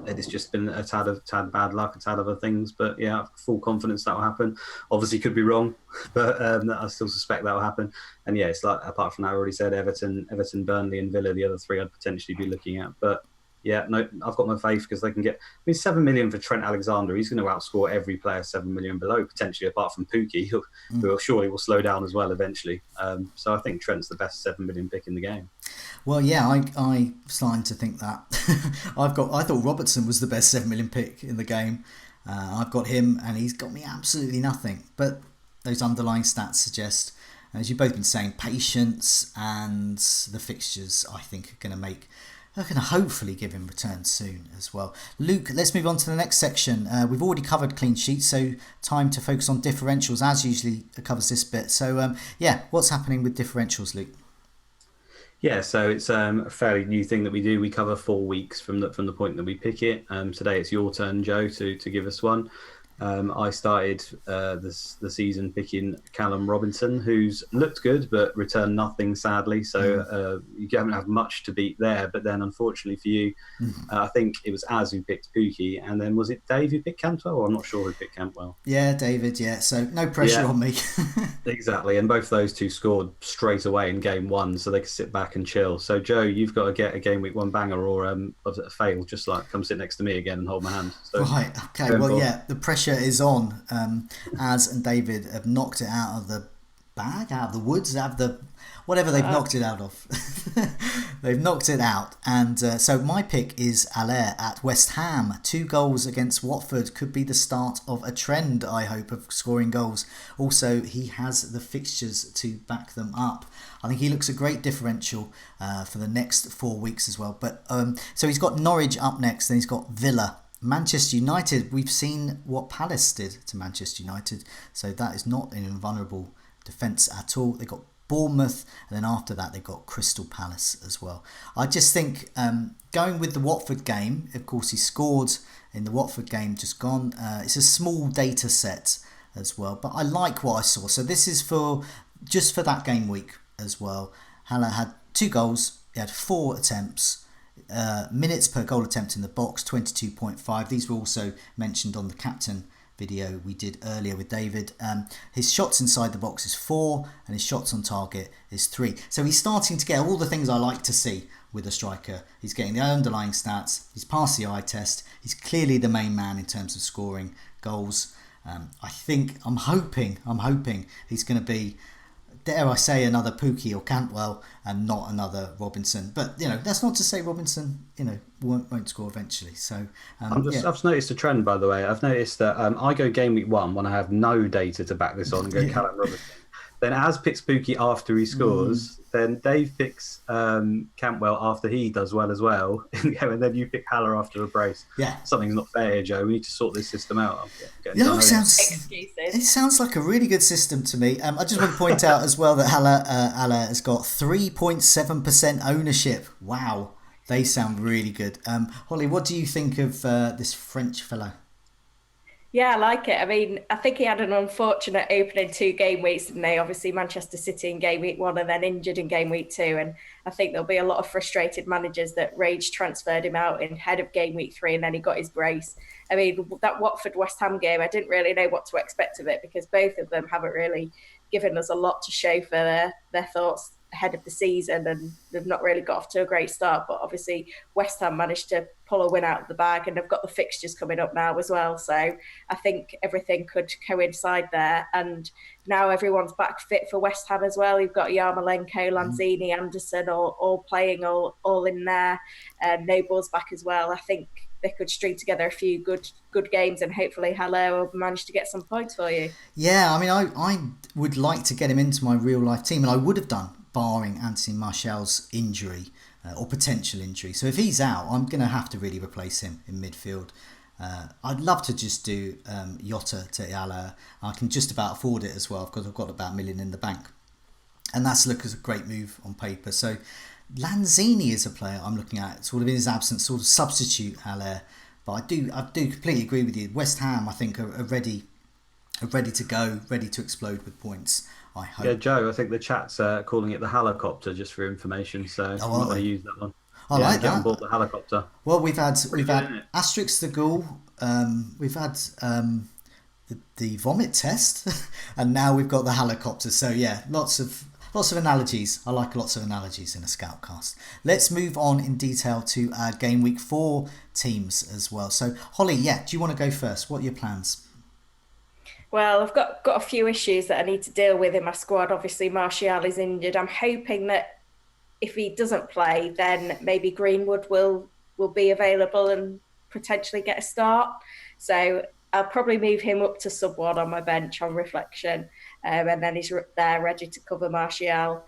It's just been a tad bad luck, a tad other things, but yeah, full confidence that will happen. Obviously, could be wrong, but I still suspect that will happen. And yeah, it's like, apart from that, I already said Everton, Burnley, and Villa, the other three I'd potentially be looking at. But yeah, no, I've got my faith because they can get. I mean, 7 million for Trent Alexander. He's going to outscore every player 7 million below, potentially, apart from Pookie, who surely will slow down as well eventually. So I think Trent's the best 7 million pick in the game. Well, yeah, I starting to think that. I thought Robertson was the best 7 million pick in the game. I've got him, and he's got me absolutely nothing. But those underlying stats suggest, as you've both been saying, patience and the fixtures, I think, are going to hopefully give him returns soon as well. Luke, let's move on to the next section. We've already covered clean sheets, so time to focus on differentials, as usually covers this bit. So, what's happening with differentials, Luke? Yeah, so it's a fairly new thing that we do. We cover 4 weeks from the point that we pick it. Today it's your turn, Joe, to give us one. I started the season picking Callum Robinson, who's looked good but returned nothing, sadly. So you haven't had much to beat there. But then, unfortunately for you, I think it was Az who picked Pookie, and then was it Dave who picked Cantwell? Or I'm not sure who picked Cantwell. Yeah, David. Yeah, so no pressure on me. Exactly, and both those two scored straight away in game one, so they could sit back and chill. So Joe, you've got to get a game week 1 banger or a fail. Just like come sit next to me again and hold my hand. So, right. Okay. Well, yeah, the pressure is on. Az and David have knocked it out of the bag, out of the woods, out of the whatever they've knocked it out of. They've knocked it out, and so my pick is Haller at West Ham. 2 goals against Watford could be the start of a trend, I hope, of scoring goals. Also, he has the fixtures to back them up. I think he looks a great differential for the next 4 weeks as well. But so he's got Norwich up next, then he's got Villa. Manchester United, we've seen what Palace did to Manchester United, so that is not an invulnerable defence at all. They've got Bournemouth, and then after that they've got Crystal Palace as well. I just think going with the Watford game, of course he scored in the Watford game just gone. It's a small data set as well, but I like what I saw. So this is just for that game week as well. Haller had 2 goals, he had 4 attempts. Minutes per goal attempt in the box, 22.5. These were also mentioned on the captain video we did earlier with David. His shots inside the box is 4 and his shots on target is 3. So he's starting to get all the things I like to see with a striker. He's getting the underlying stats, he's passed the eye test, he's clearly the main man in terms of scoring goals. I'm hoping he's going to be, dare I say, another Pookie or Cantwell and not another Robinson. But that's not to say Robinson won't score eventually. So I've just noticed a trend, by the way. I've noticed that I go game week 1 when I have no data to back this on and go Callum Robinson. Then Az picks Pookie after he scores. Then Dave picks Cantwell after he does well as well. And then you pick Haller after a brace. Yeah. Something's not fair here, Joe. We need to sort this system out. It sounds like a really good system to me. I just want to point out as well that Haller has got 3.7% ownership. Wow. They sound really good. Holly, what do you think of this French fellow? Yeah, I like it. I mean, I think he had an unfortunate opening 2 game weeks, didn't they? Obviously, Manchester City in game week 1 and then injured in game week 2. And I think there'll be a lot of frustrated managers that rage transferred him out in head of game week 3 and then he got his brace. I mean, that Watford-West Ham game, I didn't really know what to expect of it because both of them haven't really given us a lot to show for their thoughts ahead of the season, and they've not really got off to a great start. But obviously West Ham managed to pull a win out of the bag, and they've got the fixtures coming up now as well, so I think everything could coincide there. And now everyone's back fit for West Ham as well. You've got Yarmolenko, Lanzini, Anderson all playing, all in there, and Noble's back as well. I think they could string together a few good games, and hopefully Haller will manage to get some points for you. Yeah, I mean, I would like to get him into my real life team, and I would have done, barring Anthony Martial's injury or potential injury. So if he's out, I'm going to have to really replace him in midfield. I'd love to just do Jota to Haller. I can just about afford it as well because I've got about $1 million in the bank. And that's look as a great move on paper. So Lanzini is a player I'm looking at, sort of in his absence, sort of substitute Haller. But I do completely agree with you. West Ham, I think, are ready to go, ready to explode with points. I hope. Yeah, Joe, I think the chat's calling it the helicopter, just for information. So I'm not going to use that one. I like get that. on board the helicopter. Well, we've had Asterix the Ghoul. We've had the vomit test, and now we've got the helicopter. So yeah, lots of analogies. I like lots of analogies in a Scoutcast. Let's move on in detail to our Game Week 4 teams as well. So Holly, do you want to go first? What are your plans? Well, I've got a few issues that I need to deal with in my squad. Obviously, Martial is injured. I'm hoping that if he doesn't play, then maybe Greenwood will be available and potentially get a start. So I'll probably move him up to sub 1 on my bench on reflection, and then he's there ready to cover Martial.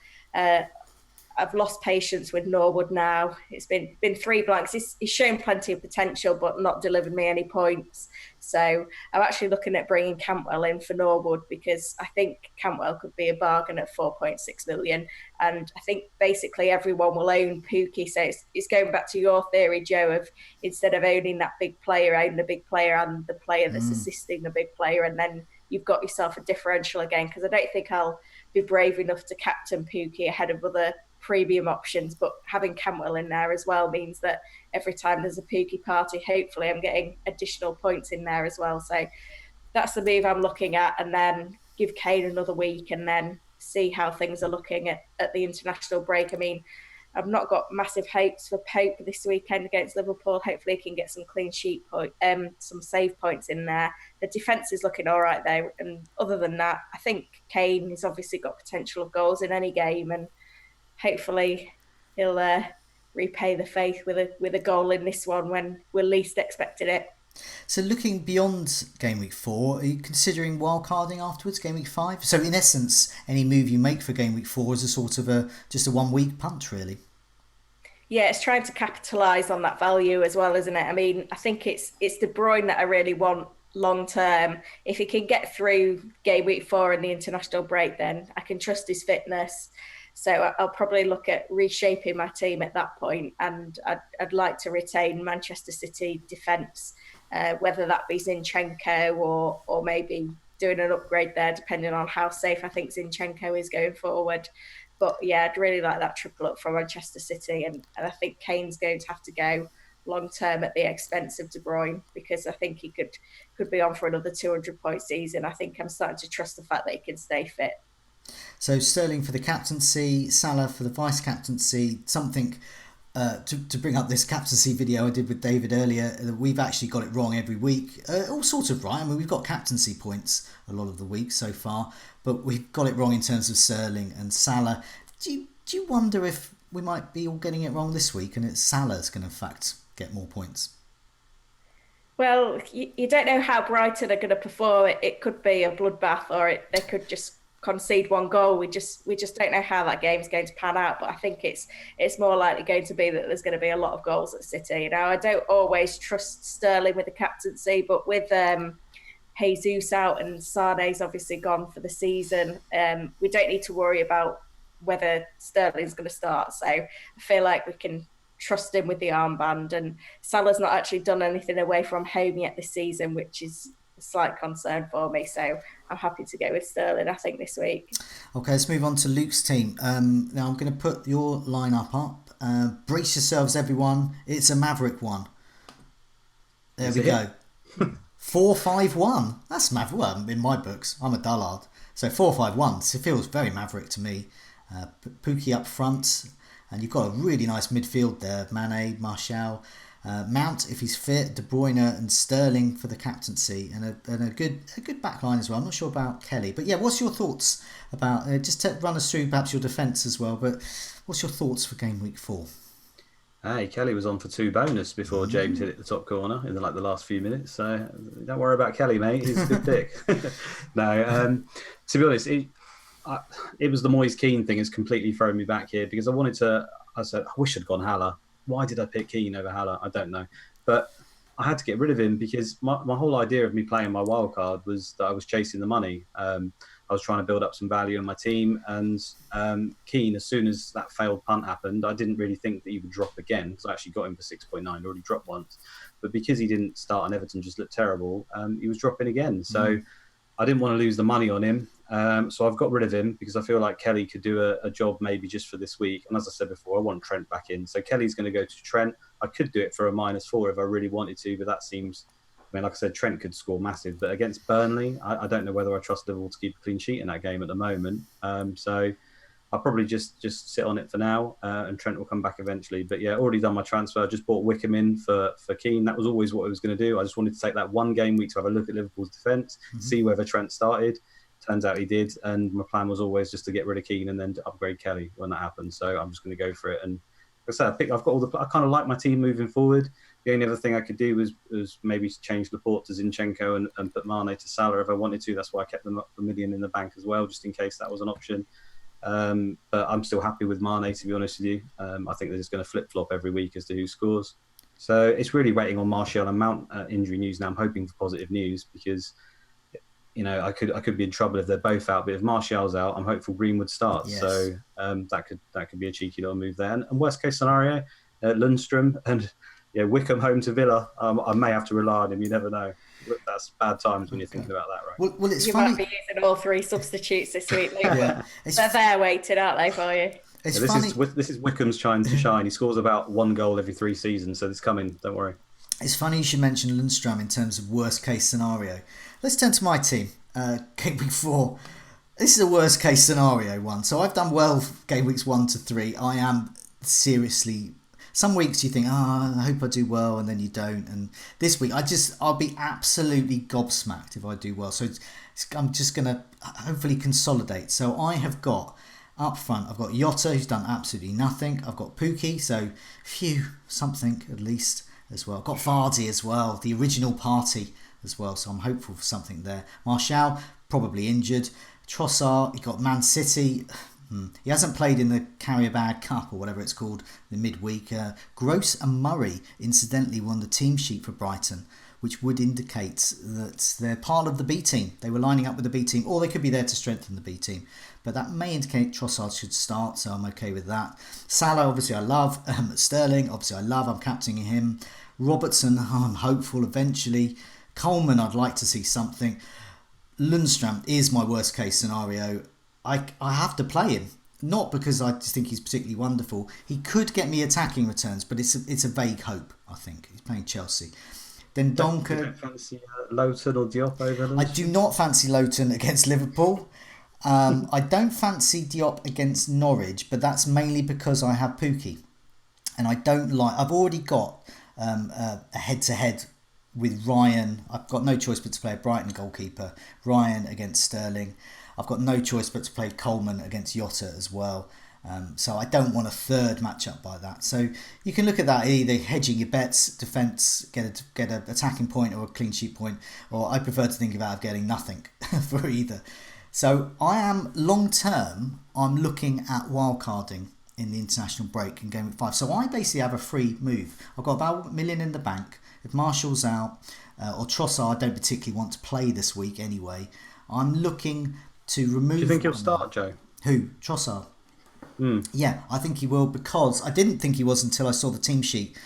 I've lost patience with Norwood now. It's been 3 blanks. He's shown plenty of potential, but not delivered me any points. So I'm actually looking at bringing Cantwell in for Norwood, because I think Cantwell could be a bargain at 4.6 million. And I think basically everyone will own Pookie. So it's going back to your theory, Joe, of instead of owning that big player, own the big player and the player that's assisting the big player. And then you've got yourself a differential again, because I don't think I'll be brave enough to captain Pookie ahead of other premium options, but having Cantwell in there as well means that every time there's a Pookie party, hopefully I'm getting additional points in there as well. So that's the move I'm looking at, and then give Kane another week and then see how things are looking at the international break. I mean, I've not got massive hopes for Pope this weekend against Liverpool. Hopefully he can get some clean sheet some save points in there. The defence is looking all right there, and other than that, I think Kane has obviously got potential of goals in any game, and hopefully he'll repay the faith with a goal in this one when we're least expecting it. So looking beyond Game Week 4, are you considering wildcarding afterwards, Game Week 5? So in essence, any move you make for Game Week 4 is a sort of just a 1 week punt, really. Yeah, it's trying to capitalise on that value as well, isn't it? I mean, I think it's De Bruyne that I really want long term. If he can get through Game Week 4 and the international break, then I can trust his fitness. So I'll probably look at reshaping my team at that point, and I'd like to retain Manchester City defence, whether that be Zinchenko or maybe doing an upgrade there, depending on how safe I think Zinchenko is going forward. But yeah, I'd really like that triple up from Manchester City, and I think Kane's going to have to go long term at the expense of De Bruyne, because I think he could be on for another 200-point season. I think I'm starting to trust the fact that he can stay fit. So Sterling for the captaincy, Salah for the vice captaincy. Something to bring up this captaincy video I did with David earlier. We've actually got it wrong every week, all sorts of right. I mean, we've got captaincy points a lot of the week so far, but we've got it wrong in terms of Sterling and Salah. Do you wonder if we might be all getting it wrong this week, and it's Salah's going to in fact get more points? Well, you don't know how Brighton are going to perform. It could be a bloodbath, or they could just concede 1 goal. We just don't know how that game's going to pan out. But I think it's more likely going to be that there's going to be a lot of goals at City. You know, I don't always trust Sterling with the captaincy, but with Jesus out and Sane's obviously gone for the season, we don't need to worry about whether Sterling's going to start. So I feel like we can trust him with the armband. And Salah's not actually done anything away from home yet this season, which is a slight concern for me. So I'm happy to go with Sterling, I think, this week. Okay, let's move on to Luke's team. Now I'm going to put your lineup up. Brace yourselves, everyone. It's a Maverick one. There we go. 4-5-1. That's Maverick. Well, in my books, I'm a dullard. So 4-5-1. It feels very Maverick to me. Pookie up front. And you've got a really nice midfield there. Mane, Martial, Mount if he's fit, De Bruyne and Sterling for the captaincy, and a good back line as well. I'm not sure about Kelly, but yeah, what's your thoughts about just to run us through perhaps your defence as well? But what's your thoughts for Game Week 4? Hey, Kelly was on for 2 bonus before James hit it the top corner in the last few minutes. So don't worry about Kelly, mate. He's a good pick. No, to be honest, it was the Moyes Keane thing has completely thrown me back here, because I said, I wish I'd gone Haller. Why did I pick Keane over Haller? I don't know. But I had to get rid of him, because my whole idea of me playing my wild card was that I was chasing the money. I I was trying to build up some value in my team. And Keane, as soon as that failed punt happened, I didn't really think that he would drop again, because I actually got him for 6.9. Already dropped once, but because he didn't start and Everton just looked terrible, he was dropping again. So I didn't want to lose the money on him. So I've got rid of him because I feel like Kelly could do a job maybe just for this week. And as I said before, I want Trent back in. So Kelly's going to go to Trent. I could do it for a -4 if I really wanted to, but that seems, I mean, like I said, Trent could score massive. But against Burnley, I don't know whether I trust Liverpool to keep a clean sheet in that game at the moment. So I'll probably just sit on it for now, and Trent will come back eventually. But yeah, already done my transfer. I just bought Wickham in for Keane. That was always what I was going to do. I just wanted to take that one game week to have a look at Liverpool's defence, see whether Trent started. Turns out he did, and my plan was always just to get rid of Keane and then to upgrade Kelly when that happened. So I'm just going to go for it. And like I said, I've got I kind of like my team moving forward. The only other thing I could do was maybe change Laporte to Zinchenko and put Mane to Salah if I wanted to. That's why I kept them up for $1 million in the bank as well, just in case that was an option. But I'm still happy with Mane, to be honest with you. I think they're just going to flip-flop every week as to who scores. So it's really waiting on Martial and Mount injury news now. I'm hoping for positive news because, you know, I could be in trouble if they're both out. But if Martial's out, I'm hopeful Greenwood starts. Yes. So that could be a cheeky little move there. And worst case scenario, Lundstram and Wickham home to Villa. I may have to rely on him. You never know. That's bad times when you're thinking about that, right? Well, it's you funny. might be using all 3 substitutes this week, Luke. They're there waiting, aren't they, for you? This is Wickham's trying to shine. He scores about 1 goal every 3 seasons, so it's coming. Don't worry. It's funny you should mention Lundstram in terms of worst case scenario. Let's turn to my team. Game week 4. This is a worst case scenario one. So I've done well game weeks 1 to 3. I am seriously. Some weeks you think, I hope I do well, and then you don't. And this week, I'll be absolutely gobsmacked if I do well. So I'm just going to hopefully consolidate. So I have got, up front, I've got Jota, who's done absolutely nothing. I've got Pukki, so something at least as well. I've got Vardy as well, the original party as well. So I'm hopeful for something there. Martial, probably injured. Trossard, he got Man City. He hasn't played in the Carabao Cup or whatever it's called, the midweek. Gross and Murray, incidentally, won the team sheet for Brighton, which would indicate that they're part of the B team. They were lining up with the B team, or they could be there to strengthen the B team. But that may indicate Trossard should start, so I'm okay with that. Salah, obviously, I love. Sterling, obviously, I love. I'm captaining him. Robertson, I'm hopeful eventually. Coleman, I'd like to see something. Lundstram is my worst case scenario. I have to play him, not because I just think he's particularly wonderful. He could get me attacking returns, but it's a vague hope, I think. He's playing Chelsea. Then Donker. You don't fancy Lowton or Diop over Lundstram? I do not fancy Lowton against Liverpool. I don't fancy Diop against Norwich, but that's mainly because I have Pukki. And I don't like... I've already got a head-to-head with Ryan. I've got no choice but to play a Brighton goalkeeper. Ryan against Sterling. I've got no choice but to play Coleman against Jota as well. So I don't want a third matchup by that. So you can look at that either hedging your bets, defence, get an attacking point or a clean sheet point, or I prefer to think about getting nothing for either. So I am long term. I'm looking at wildcarding in the international break in game week 5. So I basically have a free move. I've got about $1 million in the bank. If Martial's out or Trossard, I don't particularly want to play this week anyway. I'm looking to remove... Do you think he'll start, Joe? Who? Trossard? Yeah, I think he will, because I didn't think he was until I saw the team sheet.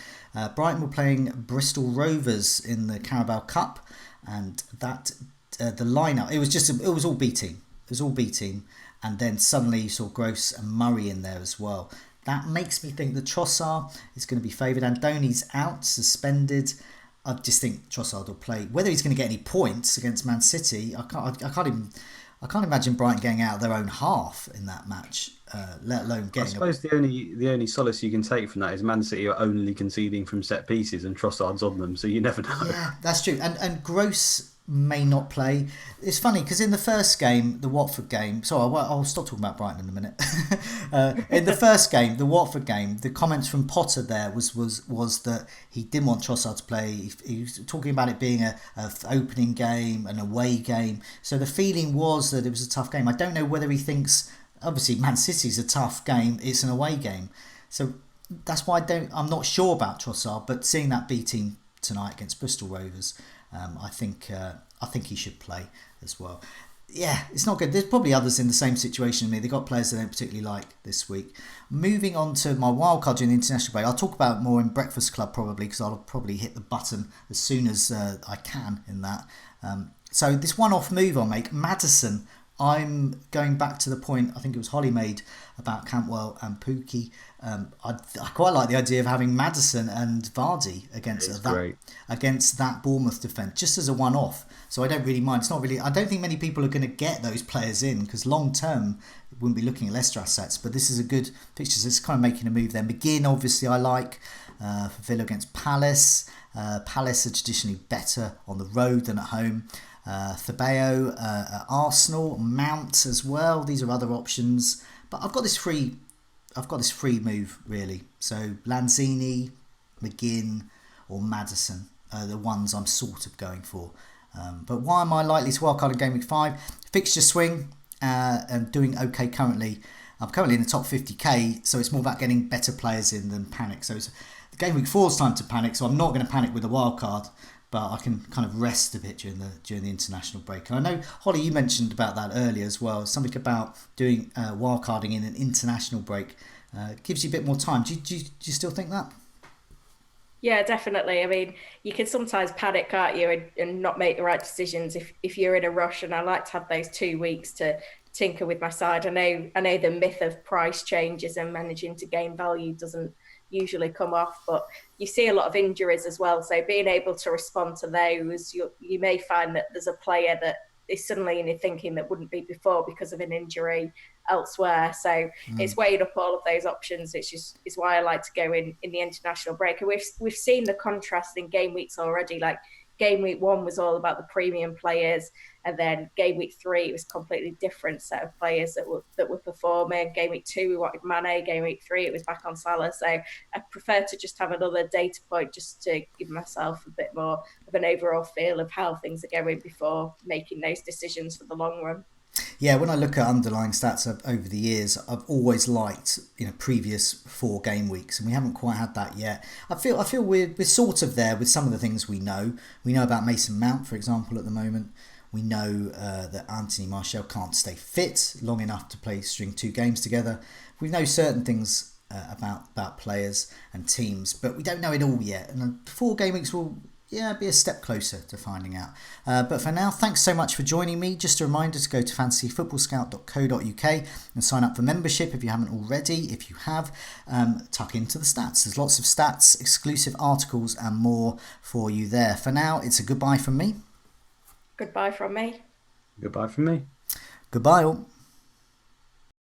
Brighton were playing Bristol Rovers in the Carabao Cup, and that the lineup, it was all B team. It was all B team, and then suddenly you saw Gross and Murray in there as well. That makes me think that Trossard is going to be favoured. Andoni's out, suspended. I just think Trossard will play. Whether he's going to get any points against Man City, I can't imagine Brighton getting out of their own half in that match, let alone getting... I suppose the only solace you can take from that is Man City are only conceding from set pieces and Trossard's on them, so you never know. Yeah, that's true. And Gross may not play. It's funny, because in the first game, the Watford game... Sorry, I'll stop talking about Brighton in a minute. In the first game, the Watford game, the comments from Potter there was that he didn't want Trossard to play. He was talking about it being a opening game, an away game. So the feeling was that it was a tough game. I don't know whether he thinks... Obviously, Man City's a tough game. It's an away game. So that's why I'm not sure about Trossard, but seeing that B team tonight against Bristol Rovers... I think he should play as well. yeah, it's not good. There's probably others in the same situation as me. They've got players they don't particularly like this week. Moving on to my wildcard during the international break, I'll talk about it more in Breakfast Club probably, because I'll probably hit the button as soon as I can in that. So this one-off move I'll make, Maddison. I'm going back to the point I think it was Holly made about Cantwell and Pookie. I quite like the idea of having Maddison and Vardy against that Bournemouth defence, just as a one-off. So I don't really mind. It's not really. I don't think many people are going to get those players in, because long term wouldn't be looking at Leicester assets. But this is a good fixture. It's kind of making a move there. McGinn, obviously, I like for Villa against Palace. Palace are traditionally better on the road than at home. Fabio at Arsenal, Mount as well. These are other options, but I've got this free move really. So Lanzini, McGinn, or Maddison are the ones I'm sort of going for. But why am I likely to wildcard in Game Week 5? Fixture swing and doing okay currently. I'm currently in the top 50k, so it's more about getting better players in than panic. So it's Game Week 4's time to panic, so I'm not going to panic with a wildcard. But I can kind of rest a bit during the international break. And I know, Holly, you mentioned about that earlier as well. Something about doing wildcarding in an international break gives you a bit more time. Do you still think that? Yeah, definitely. I mean, you can sometimes panic, can't you, and not make the right decisions if you're in a rush. And I like to have those 2 weeks to tinker with my side. I know the myth of price changes and managing to gain value doesn't usually come off, but you see a lot of injuries as well, so being able to respond to those, you may find that there's a player that is suddenly in your thinking that wouldn't be before because of an injury elsewhere. So it's weighing up all of those options, which is why I like to go in the international break. And we've seen the contrast in game weeks already. Like Game Week 1 was all about the premium players, and then Game Week 3 it was a completely different set of players that were performing. Game Week 2 we wanted Mane. Game Week 3 it was back on Salah. So I prefer to just have another data point just to give myself a bit more of an overall feel of how things are going before making those decisions for the long run. Yeah, when I look at underlying stats over the years, I've always liked previous 4 game weeks, and we haven't quite had that yet. I feel we're sort of there with some of the things we know. We know about Mason Mount, for example, at the moment. We know that Anthony Martial can't stay fit long enough to string 2 games together. We know certain things about players and teams, but we don't know it all yet. And 4 game weeks will be a step closer to finding out. But for now, thanks so much for joining me. Just a reminder to go to fantasyfootballscout.co.uk and sign up for membership if you haven't already. If you have, tuck into the stats. There's lots of stats, exclusive articles and more for you there. For now, it's a goodbye from me. Goodbye from me. Goodbye from me. Goodbye all.